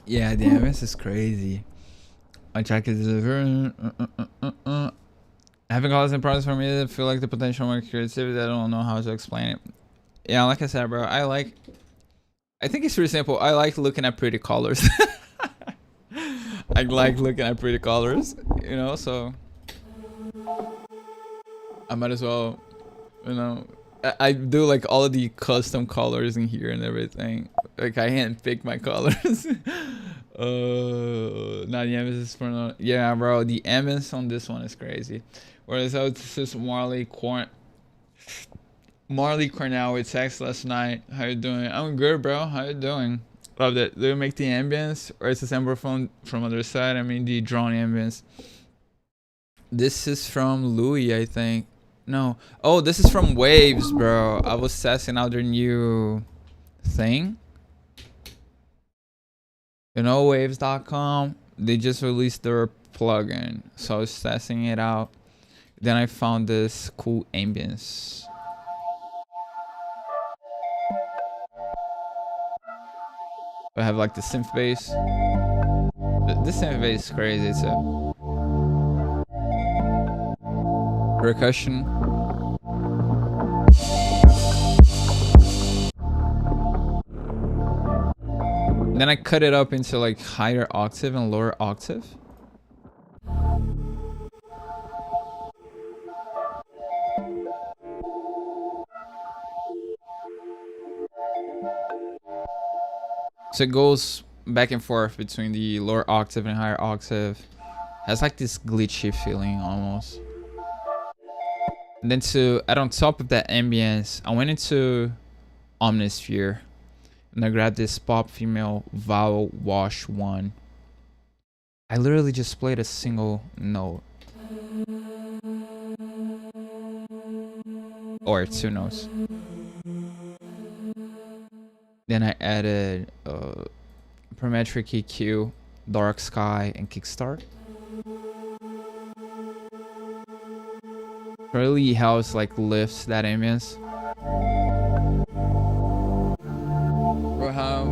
Yeah, the MS is crazy. My track is having all this in progress for me. I feel like the potential more creativity. I don't know how to explain it. Yeah, like I said, bro, I think it's pretty simple. I like looking at pretty colors. I like looking at pretty colors, you know, so I might as well, you know, I do like all of the custom colors in here and everything. Like I handpick my colors. Not the emphasis for no. Yeah, bro, the MS on this one is crazy. Whereas this is Marley Cornell with text last night. How you doing? I'm good, bro. How you doing? Love that. Do you make the ambience or is it sample from other side? I mean the drawn ambience. This is from Louis, I think. No. Oh, this is from Waves, bro. I was testing out their new thing. You know, waves.com, they just released their plugin, so I was testing it out. Then I found this cool ambience. I have like the synth bass. This synth bass is crazy too. Percussion. Then I cut it up into like higher octave and lower octave. So it goes back and forth between the lower octave and higher octave. Has like this glitchy feeling almost. And then to add on top of that ambience, I went into Omnisphere and I grabbed this pop female vowel wash 1. I literally just played a single note. Or 2 notes. Then I added Parametric EQ, Dark Sky, and Kickstart. Really helps like lifts that ambience. Bro, how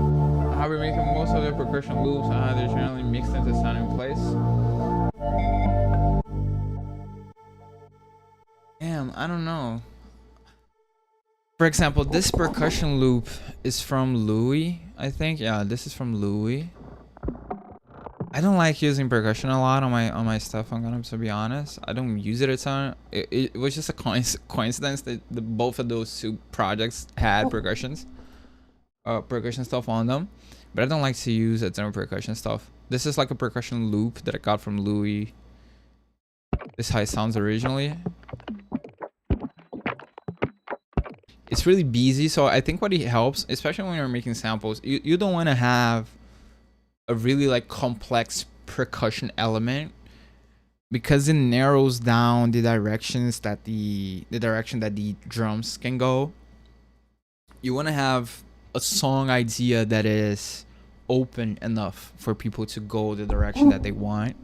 we're making most of the percussion loops and how they're generally mixed into sound in place. Damn, I don't know. For example, this percussion loop is from Louis, I think. Yeah, this is from Louis. I don't like using percussion a lot on my stuff. I'm gonna be honest. I don't use it a ton. It was just a coincidence that both of those 2 projects had percussion stuff on them, but I don't like to use a ton of percussion stuff. This is like a percussion loop that I got from Louis. This is how it sounds originally. It's really busy, so I think what it helps, especially when you're making samples, you don't want to have a really like complex percussion element, because it narrows down the directions that the direction that the drums can go. You want to have a song idea that is open enough for people to go the direction that they want.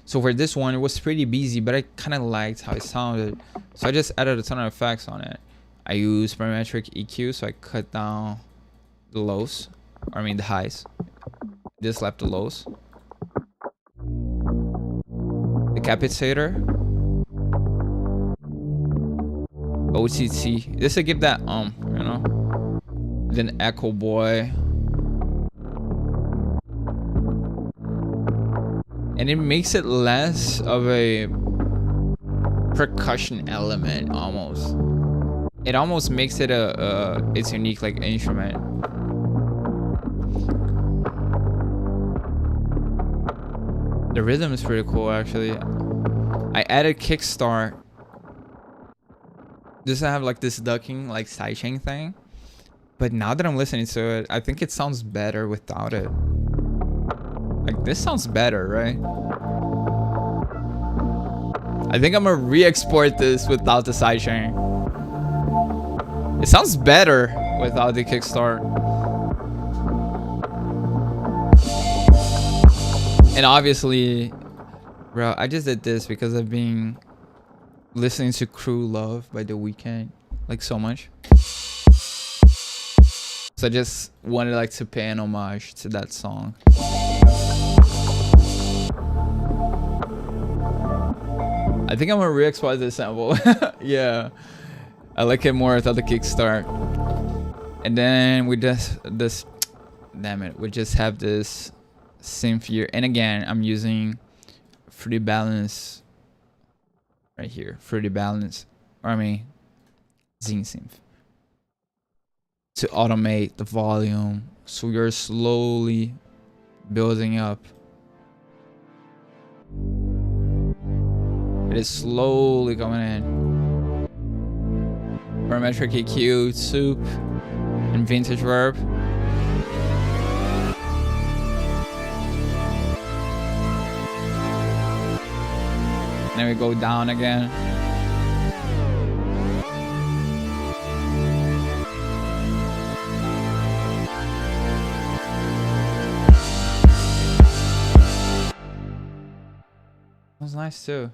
So for this one, it was pretty busy, but I kind of liked how it sounded, so I just added a ton of effects on it. I use parametric EQ, so I cut down the lows, or I mean the highs. Just left the lows. Decapitator. OTT. Just to give that you know. Then Echo Boy. And it makes it less of a percussion element almost. It almost makes it its unique like instrument. The rhythm is pretty cool actually. I added Kickstart just to have like this ducking like sidechain thing. But now that I'm listening to it, I think it sounds better without it. Like this sounds better, right? I think I'm gonna re-export this without the sidechain. It sounds better without the Kickstart. And obviously, bro, I just did this because I've been listening to Crew Love by The Weeknd like so much. So I just wanted like to pay an homage to that song. I think I'm gonna re-export this sample. Yeah, I like it more without the Kickstart. And then we just damn it, we just have this synth here. And again, I'm using Fruity Balance right here. Fruity Balance, or I mean Zine Synth, to automate the volume, so you're slowly building up. It is slowly coming in. Parametric EQ, Soup, and Vintage Verb. Then we go down again. That was nice too.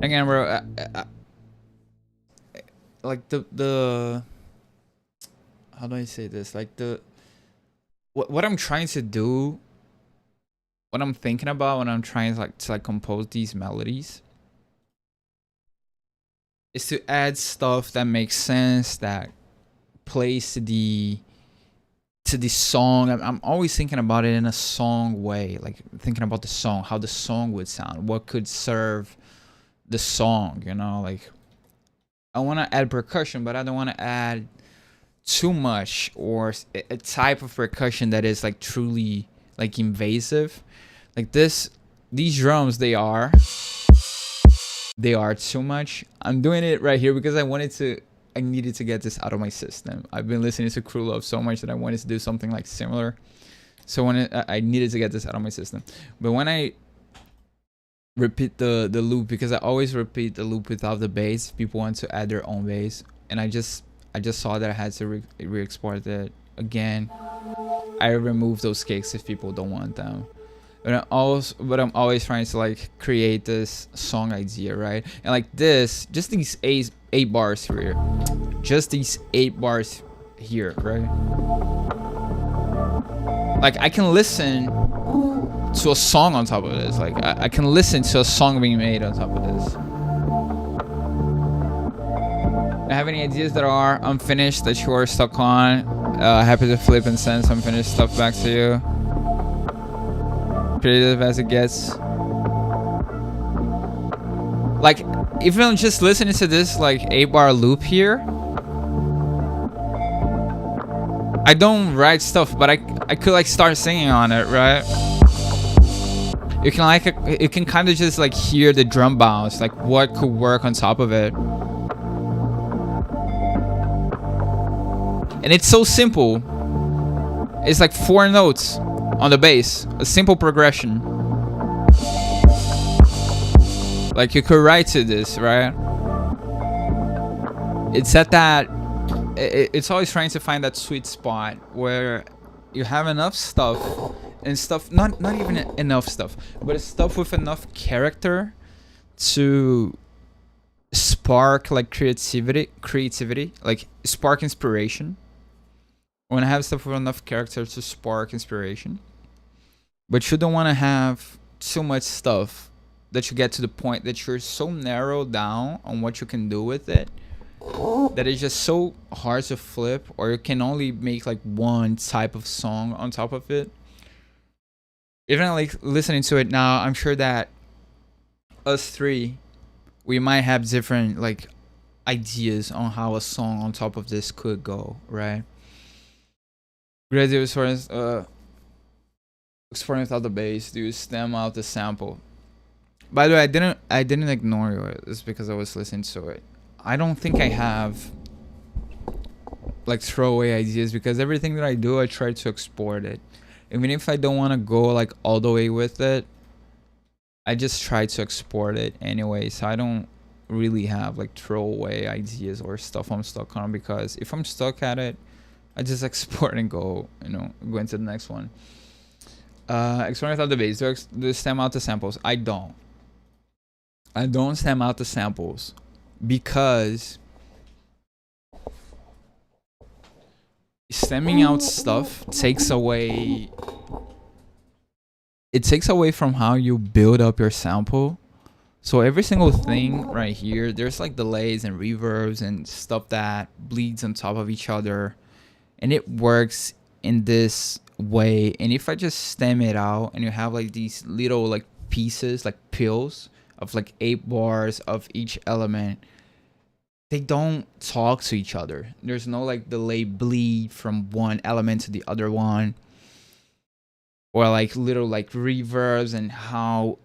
Again, bro, like the how do I say this? Like what I'm trying to do, what I'm thinking about when I'm trying to compose these melodies is to add stuff that makes sense, that plays to the song. I'm always thinking about it in a song way, like thinking about the song, how the song would sound, what could serve the song, you know? Like I want to add percussion, but I don't want to add too much, or a type of percussion that is like truly like invasive. Like these drums, they are too much. I'm doing it right here because I needed to get this out of my system. I've been listening to Crew Love so much that I wanted to do something like similar. So I needed to get this out of my system. But when I repeat the loop, because I always repeat the loop without the bass, people want to add their own bass, and I just saw that I had to re-export it again. I remove those kicks if people don't want them. But I'm always trying to like create this song idea, right? And like this, just these eight bars here, just these 8 bars here, right? Like I can listen to a song on top of this. Like I can listen to a song being made on top of this. I have any ideas that are unfinished that you are stuck on? Happy to flip and send some finished stuff back to you. Creative as it gets. Like, even I'm just listening to this like 8-bar loop here, I don't write stuff, but I could like start singing on it, right? You can kind of just like hear the drum bounce, like what could work on top of it. And it's so simple. It's like 4 notes on the bass, a simple progression. Like you could write to this, right? It's at that, it's always trying to find that sweet spot where you have enough stuff, and stuff, not even enough stuff, but it's stuff with enough character to spark like creativity, like spark inspiration. I want to have stuff with enough character to spark inspiration, but you don't want to have too much stuff that you get to the point that you're so narrowed down on what you can do with it that it's just so hard to flip, or you can only make like one type of song on top of it. Even like listening to it now, I'm sure that us three, we might have different like ideas on how a song on top of this could go, right? Graduate source, exploring without the bass, do you stem out the sample? By the way, I didn't ignore you. It's because I was listening to it. I don't think I have like throwaway ideas, because everything that I do, I try to export it. Even if I don't want to go like all the way with it, I just try to export it anyway. So I don't really have like throwaway ideas or stuff I'm stuck on, because if I'm stuck at it, I just export and go, go into the next one. Exploring without the bass, do you stem out the samples? I don't stem out the samples because stemming out stuff takes away from how you build up your sample. So every single thing right here, there's like delays and reverbs and stuff that bleeds on top of each other, and it works in this way. And if I just stem it out and you have like these little like pieces, like pills of like 8 bars of each element, they don't talk to each other. There's no like delay bleed from one element to the other one, or like little like reverbs and how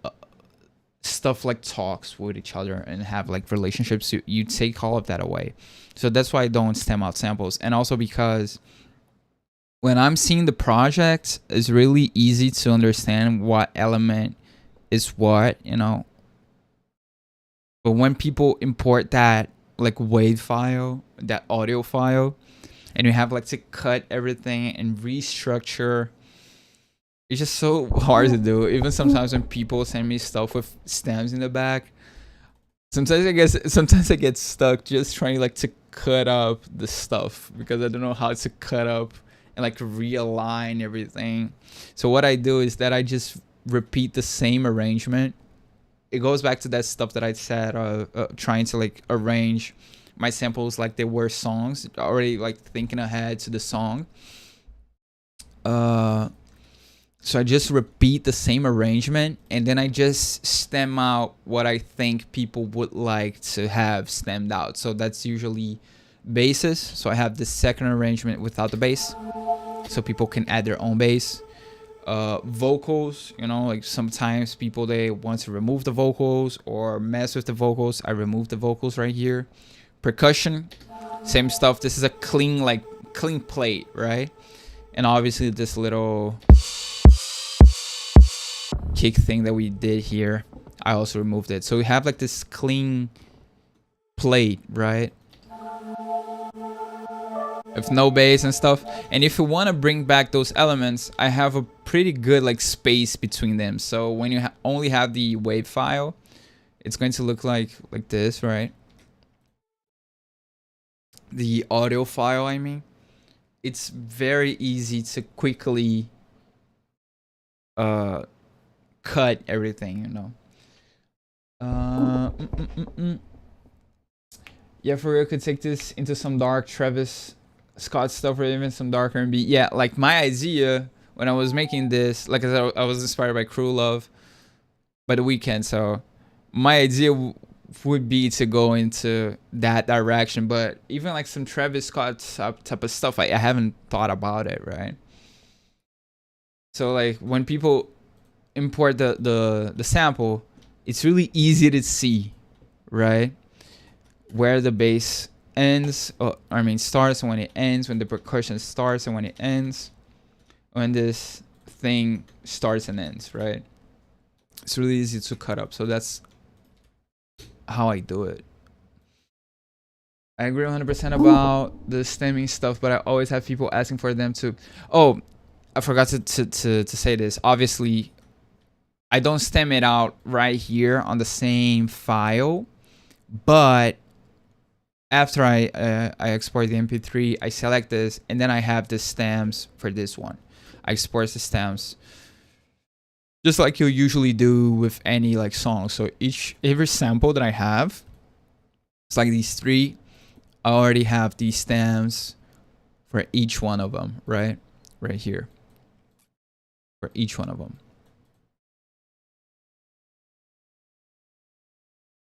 stuff like talks with each other and have like relationships. You take all of that away. So that's why I don't stem out samples. And also because when I'm seeing the project, it's really easy to understand what element is what, But when people import that like WAV file, that audio file, and you have like to cut everything and restructure, it's just so hard to do. Even sometimes when people send me stuff with stems in the back, Sometimes I get stuck just trying like to cut up the stuff because I don't know how to cut up and like realign everything. So what I do is that I just repeat the same arrangement. It goes back to that stuff that I said, trying to like arrange my samples like they were songs, already like thinking ahead to the song. So I just repeat the same arrangement, and then I just stem out what I think people would like to have stemmed out. So that's usually basses. So I have the second arrangement without the bass, so people can add their own bass. Vocals, you know, like sometimes people, they want to remove the vocals or mess with the vocals. I remove the vocals right here. Percussion, same stuff. This is a clean plate, right? And obviously this little kick thing that we did here, I also removed it. So we have like this clean plate, right? With no bass and stuff. And if you want to bring back those elements, I have a pretty good like space between them. So when you only have the wave file, it's going to look like this, right? The audio file, I mean, it's very easy to quickly cut everything, you know. Yeah, for real, could take this into some dark Travis Scott stuff or even some dark R&B. Yeah, like my idea when I was making this, like I was inspired by Crew Love by The Weeknd, so my idea would be to go into that direction. But even like some Travis Scott type of stuff, I haven't thought about it, right? So like when people import the sample, it's really easy to see, right, where the bass ends, starts, and when it ends, when the percussion starts and when it ends, when this thing starts and ends, right? It's really easy to cut up. So that's how I do it. I agree 100% about the stemming stuff, but I always have people asking for them to... Oh, I forgot to say this. Obviously, I don't stem it out right here on the same file, but after I export the MP3, I select this, and then I have the stems for this one. I export the stems just like you usually do with any like song. So every sample that I have, it's like these three, I already have these stems for each one of them, right? Right here. For each one of them.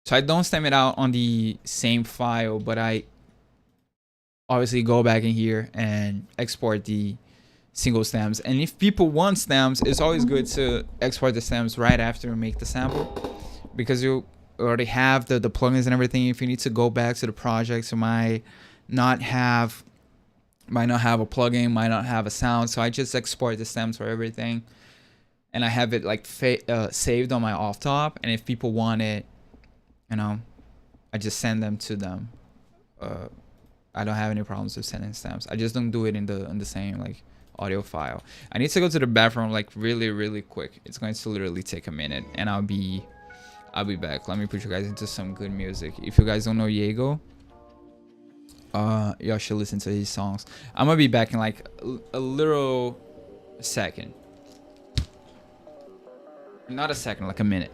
So I don't stem it out on the same file, but I obviously go back in here and export the single stems. And if people want stems, it's always good to export the stems right after you make the sample, because you already have the plugins and everything. If you need to go back to the project, you might not have a plugin, might not have a sound. So I just export the stems for everything, and I have it like saved on my off top. And if people want it, you know, I just send them to them. I don't have any problems with sending stems. I just don't do it in the same like audio file. I need to go to the bathroom like really quick. It's going to literally take a minute, and I'll be back. Let me put you guys into some good music. If you guys don't know Yago, y'all should listen to his songs. I'm gonna be back in like a little second. Not a second, like a minute.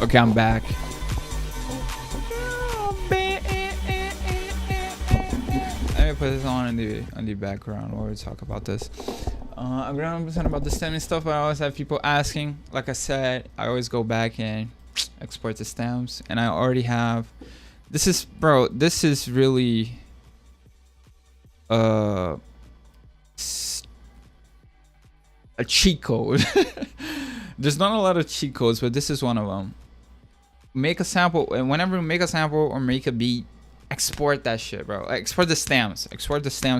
Okay, I'm back. Let me put this on in the background while we talk about this. I'm gonna understand about the stemming stuff, but I always have people asking. Like I said, I always go back and export the stems, and I already have. This is, bro. This is really a cheat code. There's not a lot of cheat codes, but this is one of them. Make a sample, and whenever you make a sample or make a beat, export that shit, bro. Export the stems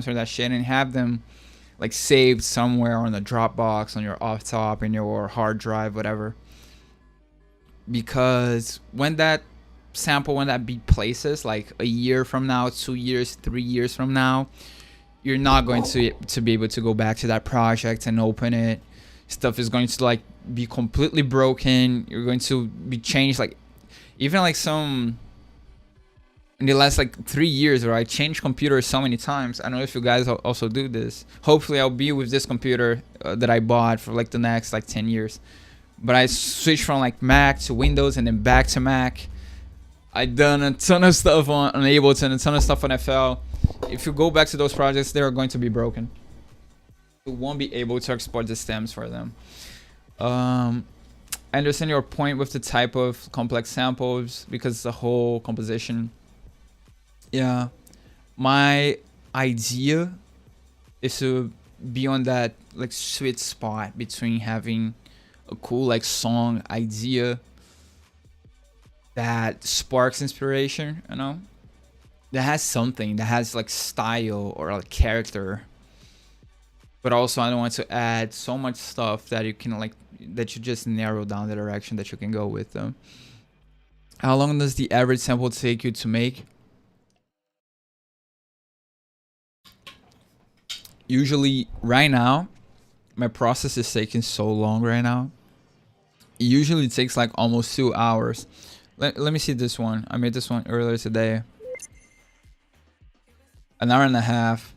for that shit, and have them like saved somewhere on the Dropbox, on your off top, in your hard drive, whatever. Because when that beat places, like a year from now, 2 years, 3 years from now, you're not going to be able to go back to that project and open it. Stuff is going to like be completely broken. You're going to be changed, like even like some in the last like 3 years, where I changed computers so many times. I don't know if you guys also do this. Hopefully I'll be with this computer that I bought for like the next like 10 years. But I switched from like Mac to Windows and then back to Mac. I done a ton of stuff on Ableton, a ton of stuff on FL. If you go back to those projects, they are going to be broken. You won't be able to export the stems for them. I understand your point with the type of complex samples, because the whole composition. Yeah, my idea is to be on that like sweet spot between having a cool like song idea that sparks inspiration, you know, that has something, that has like style or like character, but also I don't want to add so much stuff that you can like, that you just narrow down the direction that you can go with them. How long does the average sample take you to make? Usually right now, my process is taking so long right now. It usually takes like almost 2 hours. Let me see this one. I made this one earlier today. An hour and a half.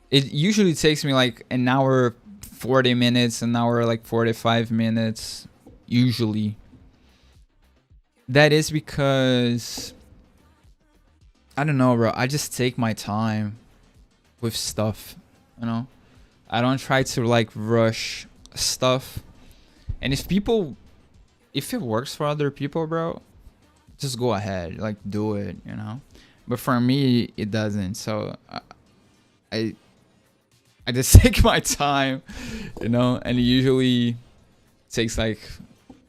It usually takes me like an hour 40 minutes, an hour like 45 minutes, usually. That is because, I don't know, bro. I just take my time with stuff, you know. I don't try to like rush stuff. And if it works for other people, bro, just go ahead, like do it, you know. But for me, it doesn't. So I just take my time, you know. And it usually takes like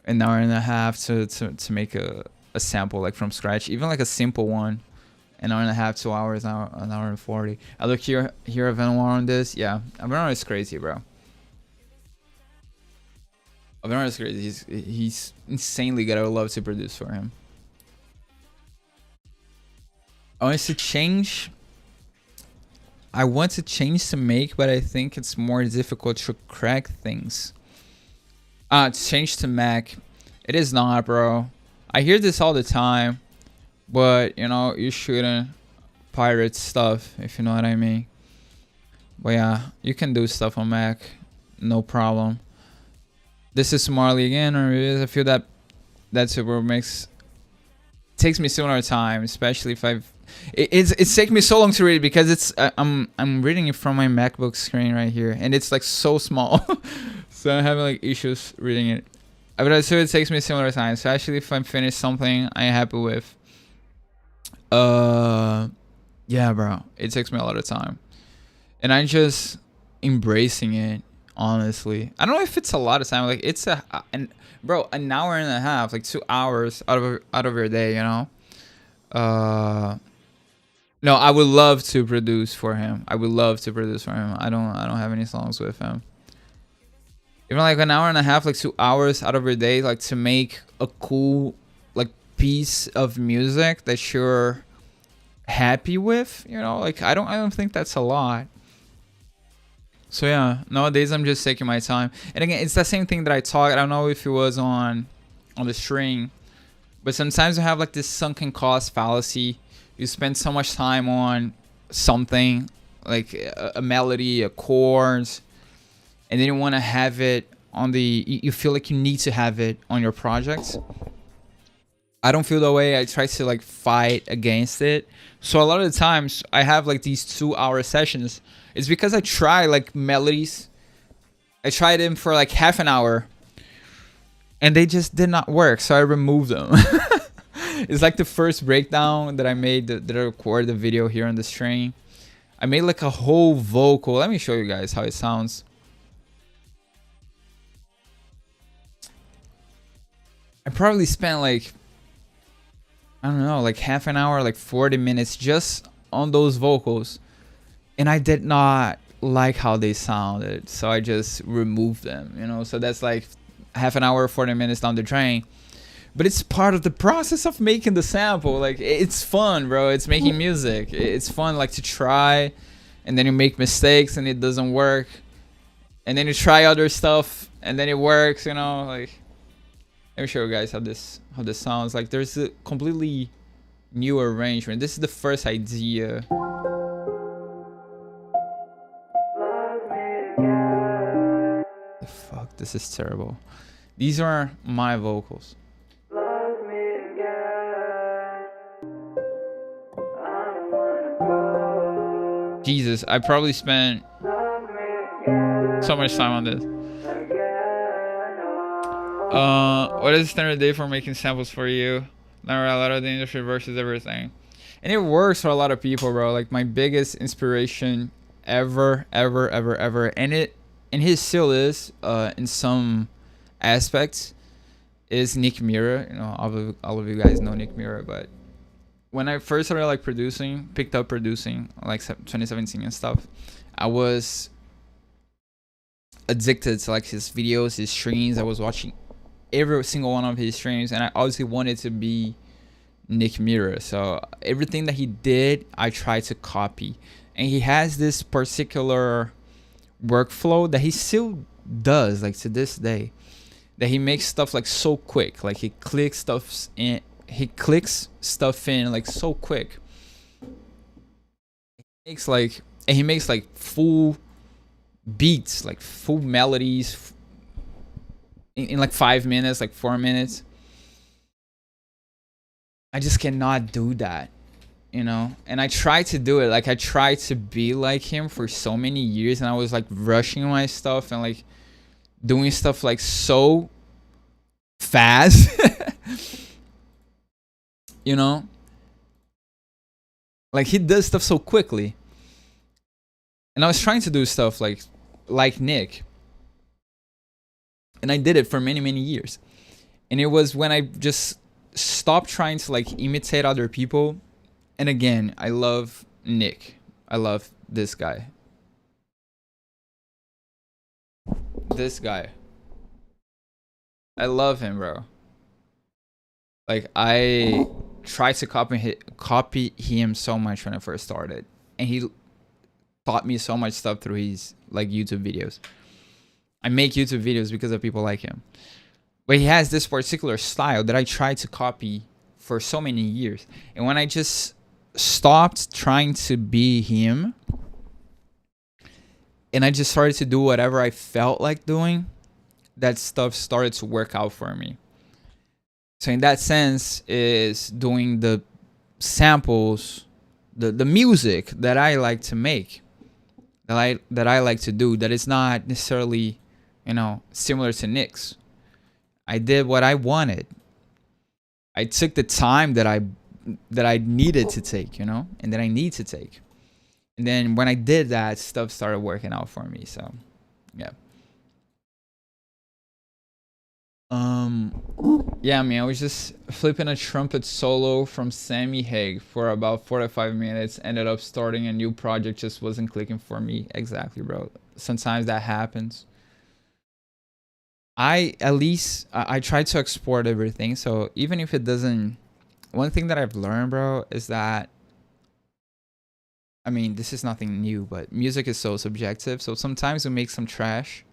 an hour and a half to make a sample like from scratch, even like a simple one. An hour and a half, 2 hours, an hour and 40. I look here Avenoir on this. Yeah, Avenoir is crazy, bro. Avenoir is crazy. He's insanely good. I would love to produce for him. I want to change. I want to change to make, but I think it's more difficult to crack things. To change to Mac. It is not, bro. I hear this all the time. But, you know, you shouldn't pirate stuff, if you know what I mean. But yeah, you can do stuff on Mac. No problem. This is Marley again, or I feel that Super Mix takes me similar time, especially if it's taken me so long to read, because it's I'm reading it from my MacBook screen right here, and it's like so small. So I'm having like issues reading it. But I feel it takes me similar time, especially if I'm finished something I'm happy with. Yeah, bro, it takes me a lot of time, and I'm just embracing it, honestly. I don't know if it's a lot of time, like it's an hour and a half, like 2 hours out of your day, you know. No, I would love to produce for him. I don't have any songs with him. Even like an hour and a half, like 2 hours out of your day, like to make a cool like piece of music that you're happy with, you know. Like I don't think that's a lot. So yeah, nowadays I'm just taking my time. And again, it's the same thing that I talk. I don't know if it was on the string, but sometimes you have like this sunken cost fallacy. You spend so much time on something like a melody, a chords, and then you want to have it on the, you feel like you need to have it on your projects. I don't feel that way. I try to like fight against it. So a lot of the times I have like these 2-hour sessions. It's because I try like melodies. I tried them for like half an hour and they just did not work. So I removed them. It's like the first breakdown that I made, that I recorded the video here on the stream. I made like a whole vocal. Let me show you guys how it sounds. I probably spent like, I don't know, like half an hour, like 40 minutes just on those vocals. And I did not like how they sounded. So I just removed them, you know? So that's like half an hour, 40 minutes down the drain. But it's part of the process of making the sample. Like, it's fun, bro. It's making music. It's fun, like, to try. And then you make mistakes and it doesn't work. And then you try other stuff and then it works, you know? Like, let me show you guys how this sounds. Like, there's a completely new arrangement. This is the first idea. The fuck? This is terrible. These are my vocals. Jesus, I probably spent so much time on this. What is the standard day for making samples for you? Not a lot of the industry versus everything. And it works for a lot of people, bro. Like, my biggest inspiration ever. And he still is, in some aspects, is Nick Mira. You know, all of you guys know Nick Mira, but when I first started like picked up producing like 2017 and stuff, I was addicted to like his videos, his streams. I was watching every single one of his streams, and I obviously wanted to be Nick Mira. So everything that he did, I tried to copy. And he has this particular workflow that he still does, like to this day, that he makes stuff like so quick. Like he clicks stuff in like so quick. He makes like full beats, like full melodies in like 5 minutes, like 4 minutes. I just cannot do that, you know? And I tried to do it. Like, I tried to be like him for so many years, and I was like rushing my stuff and like doing stuff like so fast. You know, like he does stuff so quickly, and I was trying to do stuff like Nick, and I did it for many years. And it was when I just stopped trying to like imitate other people. And again, I love Nick. I love this guy. I love him, bro. Like, I tried to copy him so much when I first started, and he taught me so much stuff through his like YouTube videos. I make YouTube videos because of people like him, but he has this particular style that I tried to copy for so many years. And when I just stopped trying to be him and I just started to do whatever I felt like doing, that stuff started to work out for me. So in that sense, is doing the samples, the music that I like to make, that I like to do, that is not necessarily, you know, similar to Nick's. I did what I wanted. I took the time that I needed to take, you know, and that I need to take. And then when I did that, stuff started working out for me. So, yeah. Yeah, I mean, I was just flipping a trumpet solo from Sammy Hague for about 45 minutes. Ended up starting a new project, just wasn't clicking for me. Exactly, bro. Sometimes that happens. I try to export everything. So even if it doesn't, one thing that I've learned, bro, is that, I mean, this is nothing new, but music is so subjective. So sometimes we make some trash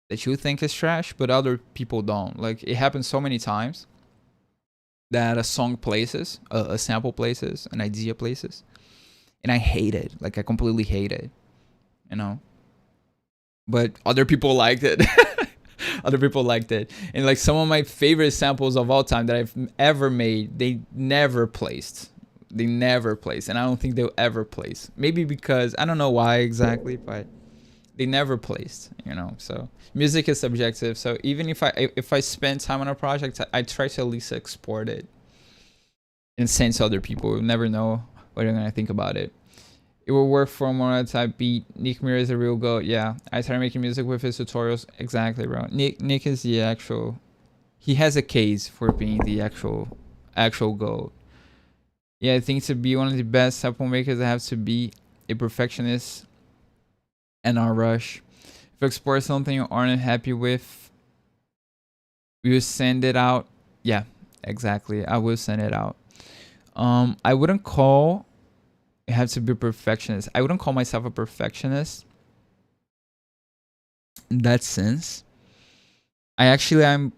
that you think is trash, but other people don't. Like, it happens so many times that a song places, a sample places, an idea places, and I hate it. Like, I completely hate it, you know? But other people liked it. other people liked it. And like some of my favorite samples of all time that I've ever made, they never placed. They never place, and I don't think they'll ever place. Maybe because I don't know why exactly, but they never placed, you know. So music is subjective. So even if I spend time on a project, I try to at least export it and send to other people. We'll never know what they're gonna think about it. It will work for a more type beat. Nick Mir is a real goat. Yeah, I started making music with his tutorials. Exactly, bro. Nick is the actual. He has a case for being the actual goat. Yeah, I think to be one of the best sample makers, I have to be a perfectionist and not rush. If you export something you aren't happy with, you send it out. Yeah, exactly. I will send it out. I wouldn't call it have to be a perfectionist. I wouldn't call myself a perfectionist in that sense. I think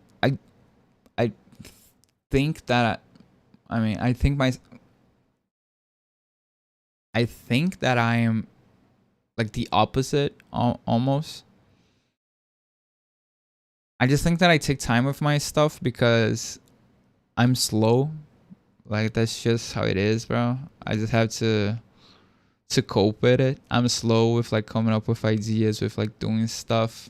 that I think that I am like the opposite almost. I just think that I take time with my stuff because I'm slow. Like that's just how it is, bro. I just have to cope with it. I'm slow with like coming up with ideas, with like doing stuff.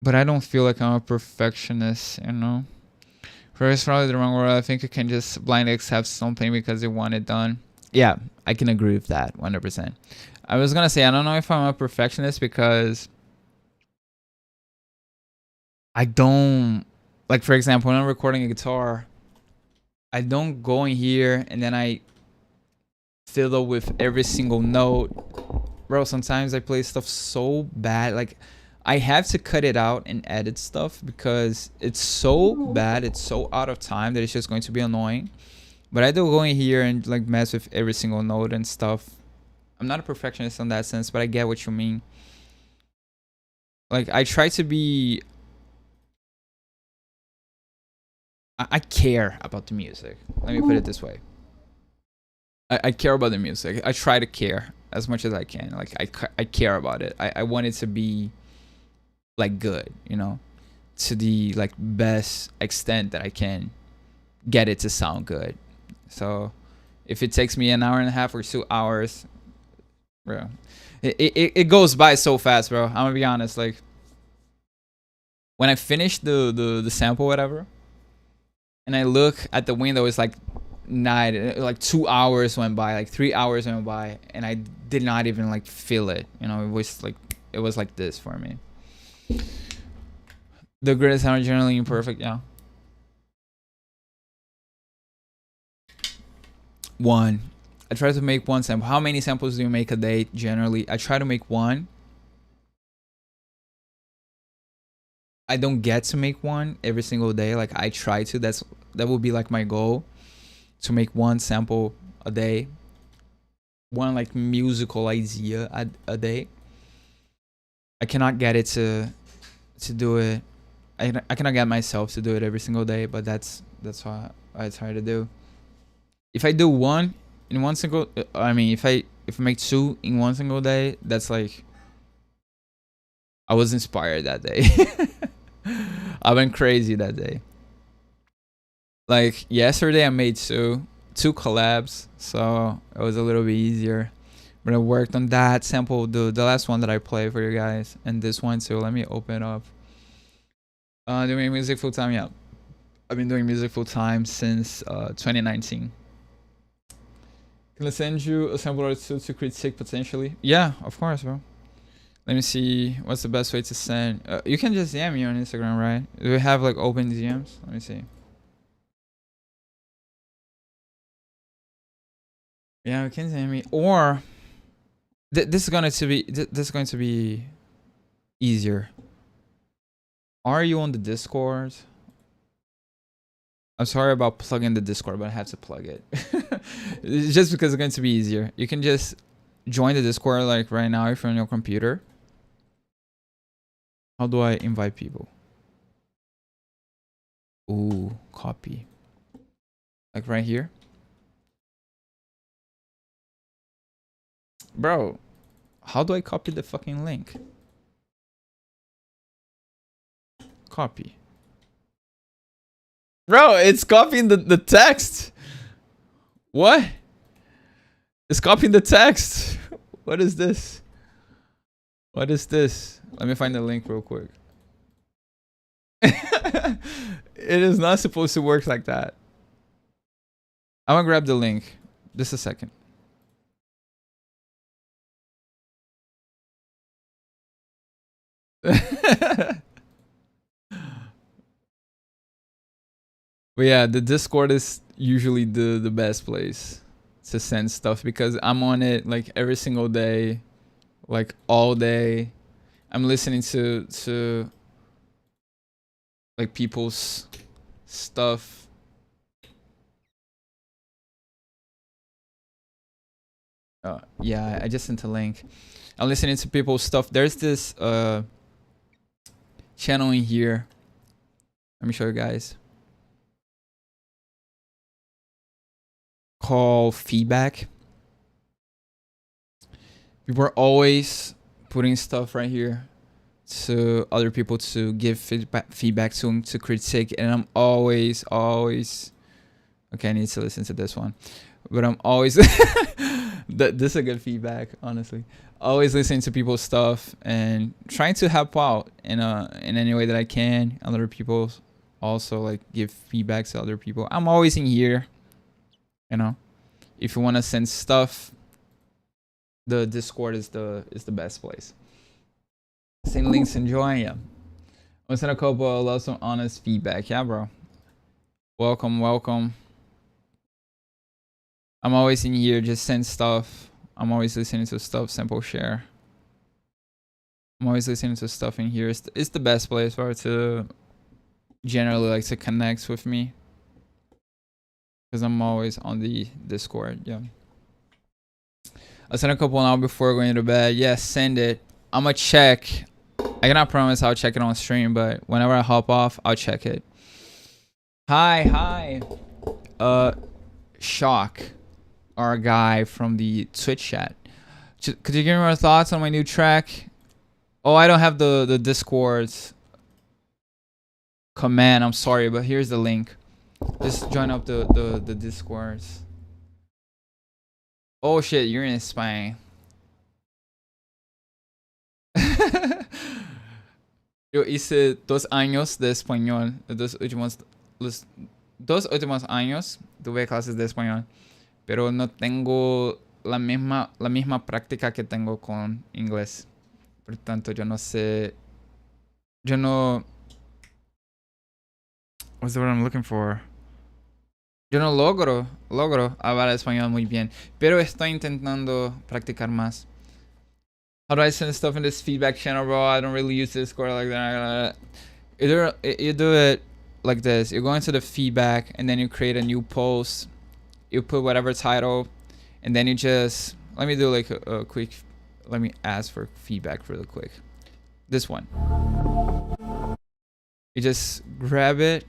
But I don't feel like I'm a perfectionist, you know? First, probably the wrong word. I think you can just blindly accept something because you want it done. Yeah, I can agree with that 100%. I was gonna say I don't know if I'm a perfectionist because I don't like, for example, when I'm recording a guitar, I don't go in here and then I fiddle with every single note. Bro, sometimes I play stuff so bad, like I have to cut it out and edit stuff because it's so bad, it's so out of time that it's just going to be annoying. But I do go in here and like mess with every single note and stuff. I'm not a perfectionist in that sense, but I get what you mean. Like I try to be, I care about the music. Let me put it this way. I care about the music. I try to care as much as I can. Like I care about it. I want it to be like good, you know, to the like best extent that I can get it to sound good. So if it takes me an hour and a half or 2 hours, bro, it goes by so fast, bro. I'm gonna be honest. Like when I finish the sample, whatever, and I look at the window, it's like night, like 2 hours went by, like 3 hours went by, and I did not even like feel it. You know, it was like this for me. The greatest sound generally imperfect, yeah. One. I try to make one sample. How many samples do you make a day generally? I try to make one. I don't get to make one every single day. Like I try to. That would be like my goal, to make one sample a day. One like musical idea a day. I cannot get it to do it. I cannot get myself to do it every single day, but that's what I try to do. If I do one in one single, I mean, if I make two in one single day, that's like I was inspired that day. I went crazy that day. Like yesterday, I made two collabs, so it was a little bit easier. But I worked on that sample, the last one that I played for you guys, and this one too. Let me open up. Doing music full time, yeah. I've been doing music full time since 2019. Can I send you a sample or two to critique potentially? Yeah, of course, bro. Let me see what's the best way to send. You can just DM me on Instagram, right? Do we have like open DMs? Let me see. Yeah, you can DM me, or this is going to be easier. Are you on the Discord? I'm sorry about plugging the Discord, but I have to plug it. Just because it's going to be easier. You can just join the Discord like right now if you're on your computer. How do I invite people? Ooh, copy. Like right here. Bro, how do I copy the fucking link? Copy. Bro, it's copying the text. What? It's copying the text. What is this? What is this? Let me find the link real quick. It is not supposed to work like that. I'm gonna grab the link. Just a second. But yeah, the Discord is usually the best place to send stuff because I'm on it like every single day, like all day. I'm listening to like people's stuff. Yeah, I just sent a link. I'm listening to people's stuff. There's this channel in here. Let me show you guys. Called Feedback. People are always putting stuff right here to other people to give feedback to critique, and I'm always okay. I need to listen to this one, but I'm always this is a good feedback, honestly. Always listening to people's stuff and trying to help out in any way that I can. Other people also like give feedback to other people. I'm always in here. You know, if you want to send stuff, the Discord is the best place. Send links and join. Yeah, I'm send a couple. I love some honest feedback. Yeah, bro. Welcome. I'm always in here. Just send stuff. I'm always listening to stuff. Simple share. I'm always listening to stuff in here. It's the best place for it to generally like to connect with me. Because I'm always on the Discord. Yeah. I'll send a couple now before going to bed. Yes, send it. I'm gonna check. I cannot promise I'll check it on stream, but whenever I hop off, I'll check it. Hi. Shock, our guy from the Twitch chat. Could you give me more thoughts on my new track? Oh, I don't have the Discord's command. I'm sorry, but here's the link. Just join up the Discords. Oh shit, you're in Spain. Yo hice 2 años de español. Los 2 últimos años tuve clases de español, pero no tengo la misma práctica que tengo con inglés. Por tanto, yo no sé. Yo no. What's the word I'm looking for? Yo no logro hablar español muy bien, pero estoy intentando practicar más. How do I send stuff in this feedback channel, bro? I don't really use Discord like that. You do it like this. You go into the feedback and then you create a new post. You put whatever title, and then you just let me do like a quick. Let me ask for feedback really quick. This one. You just grab it,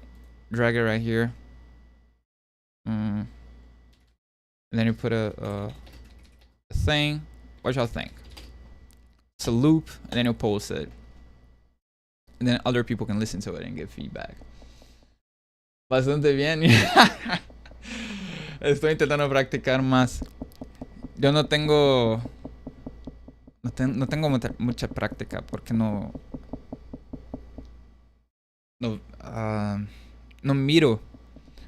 drag it right here. And then you put a thing. What y'all think? It's a loop, and then you post it, and then other people can listen to it and give feedback. Bastante bien. Estoy intentando practicar más. Yo no tengo mucha práctica porque no miro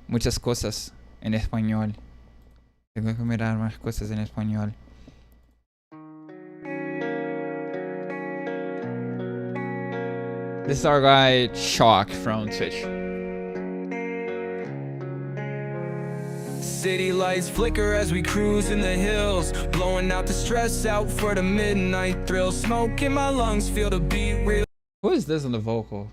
muchas cosas en español. Tengo que mirar más cosas en español. This is our guy Shock from Twitch. City lights flicker as we cruise in the hills, blowing out the stress out for the midnight thrill. Smoke in my lungs, feel the beat real Who is this on the vocal?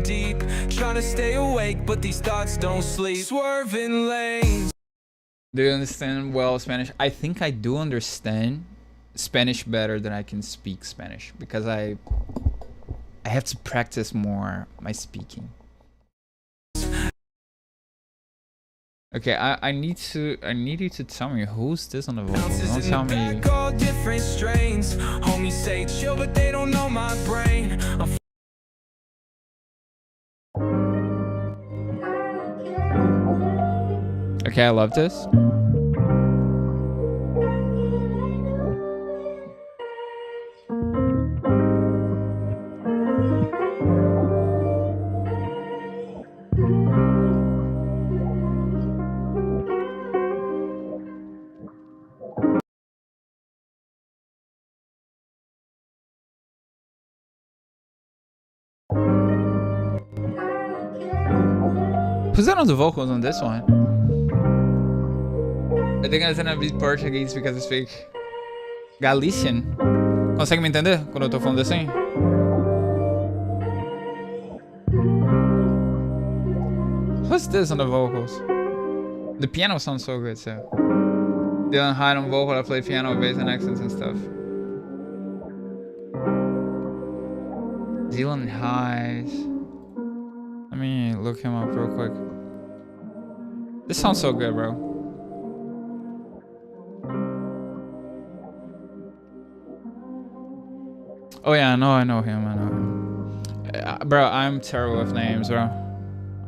deep. Trying to stay awake, but these thoughts don't sleep. Swerving lanes. Do you understand well Spanish? I think I do understand Spanish better than I can speak Spanish because I have to practice more my speaking. Okay, I need you to tell me who's this on the vocals. Don't tell me. All different strains. Homies say chill, but they don't know my brain. Okay, I love this. Who's that on the vocals on this one? Eu tenho que entender beat português because I speak Galician. Consegue me entender quando eu tô falando assim? Who's this on the vocals? The piano sounds so good too. Dylan Hyde on vocal, I play piano, bass, and accents and stuff. Dylan Hyde. Let me look him up real quick. This sounds so good, bro. Oh yeah, I know him. Bro, I'm terrible with names, bro.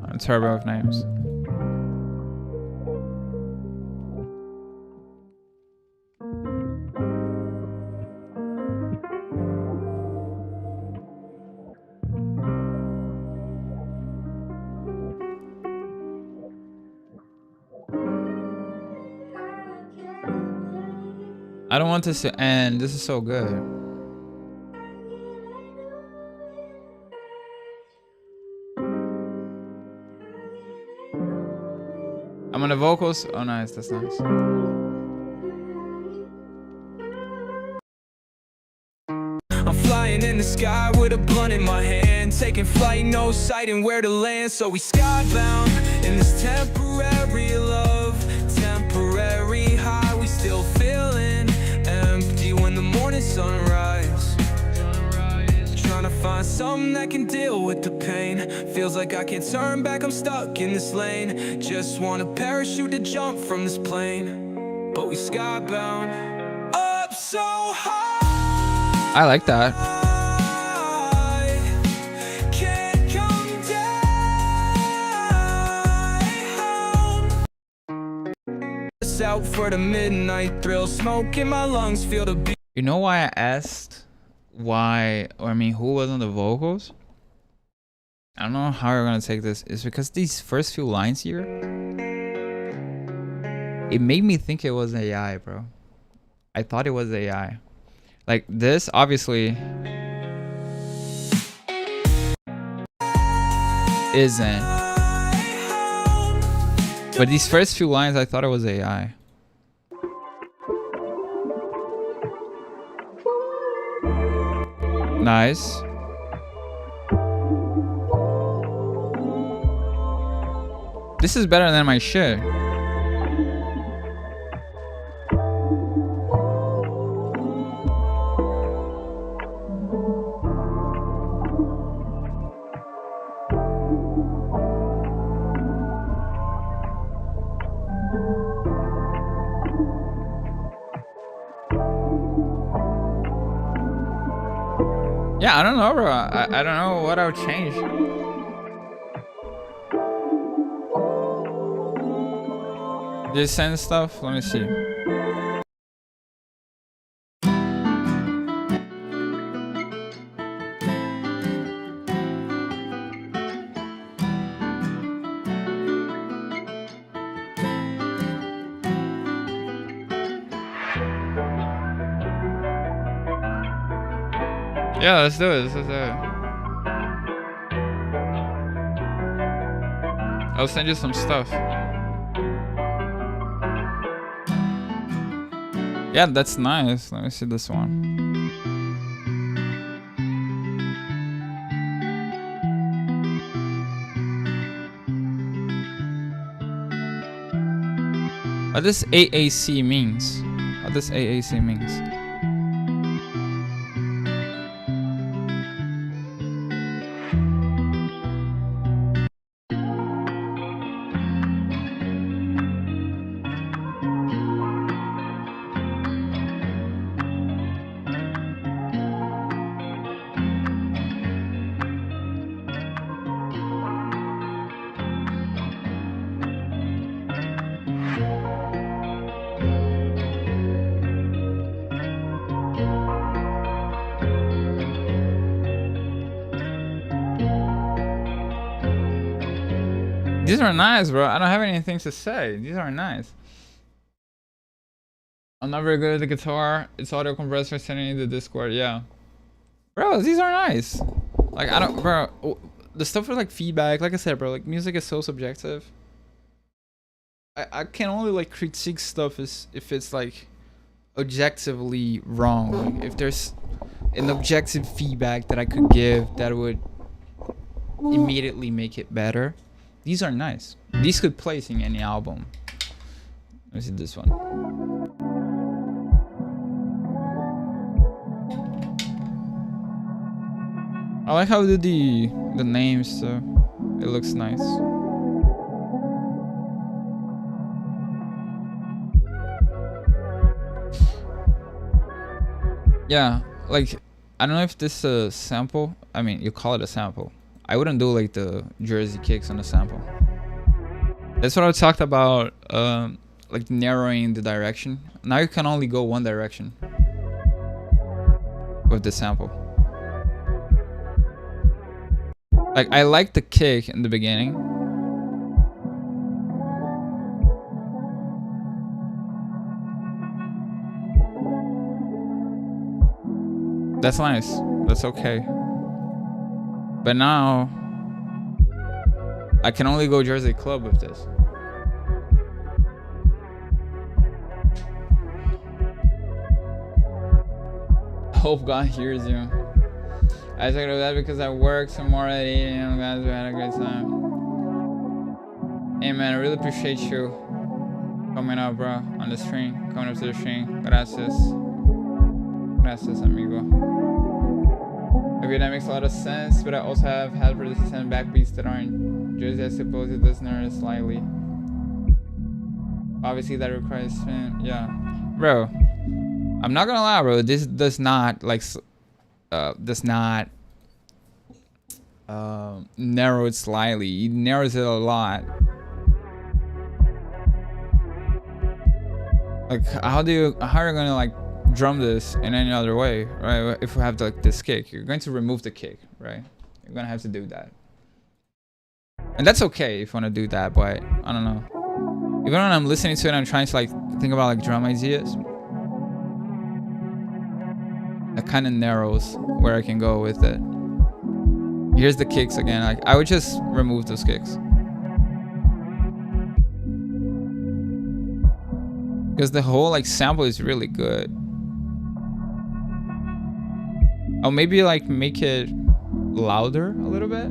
I'm terrible with names. I don't want this to end. This is so good. I'm on the vocals. Oh, nice. That's nice. I'm flying in the sky with a blunt in my hand, taking flight, no sighting where to land. So we skybound in this temporary love, temporary high. We still feeling empty when the morning sunrise. Trying to find something that can deal with the pain. Feels like I can't turn back, I'm stuck in this lane. Just want a parachute to jump from this plane. But we skybound, up so high. I like that. Can't come down. It's out for the midnight thrill, smoke in my lungs, feel the beat. You know why I asked why, or I mean, who was on the vocals? I don't know how you're gonna take this. It's because these first few lines here, it made me think it was AI, bro. I thought it was AI. Like this, obviously, isn't. But these first few lines, I thought it was AI. Nice. This is better than my shit. Yeah, I don't know, bro. I don't know what I would change. This send stuff? Let me see. Yeah, let's do it. Let's do it. I'll send you some stuff. Yeah, that's nice. Let me see this one. What this AAC means? What this AAC means? These are nice, bro. I don't have anything to say. These are nice. I'm not very good at the guitar. It's audio compressor sending in the Discord. Yeah, bro, these are nice. Like, I don't, bro. The stuff for like feedback, like I said, bro. Like, music is so subjective. I can only like critique stuff if it's like objectively wrong. Like, if there's an objective feedback that I could give that would immediately make it better. These are nice. These could place in any album. Let me see this one. I like how they do the names, so it looks nice. Yeah, like, I don't know if this is a sample. I mean, you call it a sample. I wouldn't do like the Jersey kicks on a sample. That's what I talked about, like narrowing the direction. Now you can only go one direction with the sample. Like, I like the kick in the beginning. That's nice. That's okay. But now, I can only go Jersey Club with this. Hope God hears you. I took that because I worked some more at 8 a.m. Guys, we had a great time. Hey man, I really appreciate you coming up, bro, on the stream. Coming up to the stream. Gracias. Gracias, amigo. Okay, that makes a lot of sense, but I also have had persistent backbeats that aren't Jersey. I suppose it does narrow slightly. Obviously, that requires yeah, bro. I'm not gonna lie, bro. This does not like narrow it slightly. It narrows it a lot. Like, how are you gonna like drum this in any other way, right? If we have like this kick, you're going to remove the kick, right? You're gonna have to do that, and that's okay if you want to do that. But I don't know. Even when I'm listening to it, I'm trying to like think about like drum ideas. It kind of narrows where I can go with it. Here's the kicks again. Like, I would just remove those kicks. Because the whole like sample is really good. Oh, maybe like make it louder a little bit.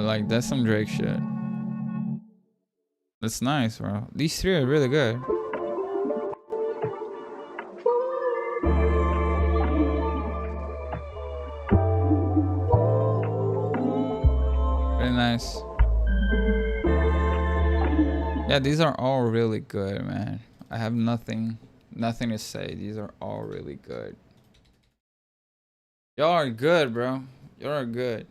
Like, that's some Drake shit. That's nice, bro. These three are really good. Very nice. Yeah, these are all really good, man. I have nothing to say. These are all really good. Y'all are good, bro. Y'all are good.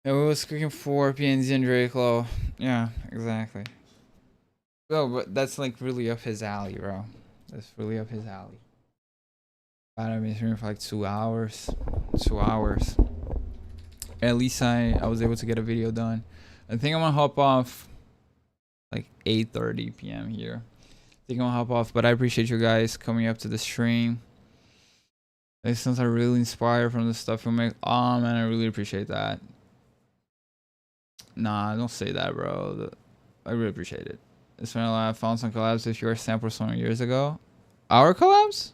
And we was cooking for PNZ and Drake-Low. Yeah, exactly. No, but that's like really up his alley, bro. That's really up his alley. I've been streaming for like 2 hours. 2 hours. At least I was able to get a video done. I think I'm gonna hop off like 8:30 p.m. here. I think I'm gonna hop off, but I appreciate you guys coming up to the stream. Since I really inspired from the stuff you make. Oh man, I really appreciate that. Nah, don't say that, bro. I really appreciate it. It's when I found some collabs with your sample some years ago. Our collabs?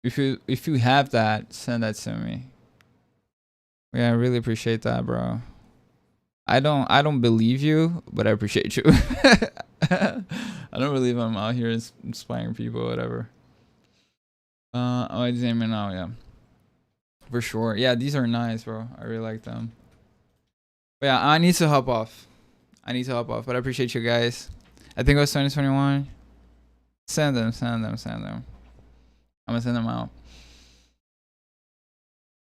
If you have that, send that to me. Yeah, I really appreciate that, bro. I don't believe you, but I appreciate you. I don't believe I'm out here inspiring people or whatever. Oh, I just name it now, yeah. For sure. Yeah, these are nice, bro. I really like them. But yeah, I need to hop off. But I appreciate you guys. I think it was 2021. Send them. I'm gonna send them out.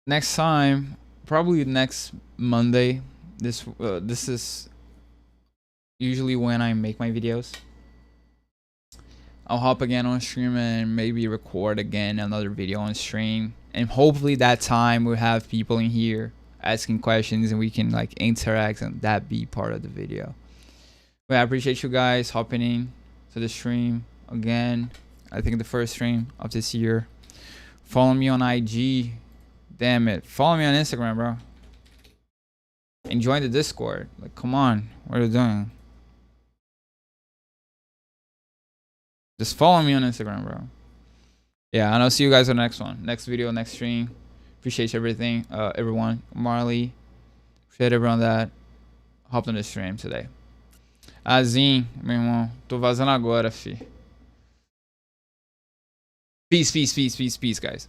Next time, probably next Monday. This is usually when I make my videos. I'll hop again on stream and maybe record again another video on stream, and hopefully that time we'll have people in here asking questions and we can like interact and that be part of the video. But I appreciate you guys hopping in to the stream again. I think the first stream of this year. Follow me on IG. Damn it. Follow me on Instagram, bro. And join the Discord. Like, come on. What are you doing? Just follow me on Instagram, bro. Yeah, and I'll see you guys on the next one. Next video, next stream. Appreciate everything, everyone. Marley. Appreciate everyone that hopped on the stream today. Azim, meu irmão. Tô vazando agora, fi. Peace, peace, peace, peace, peace, guys.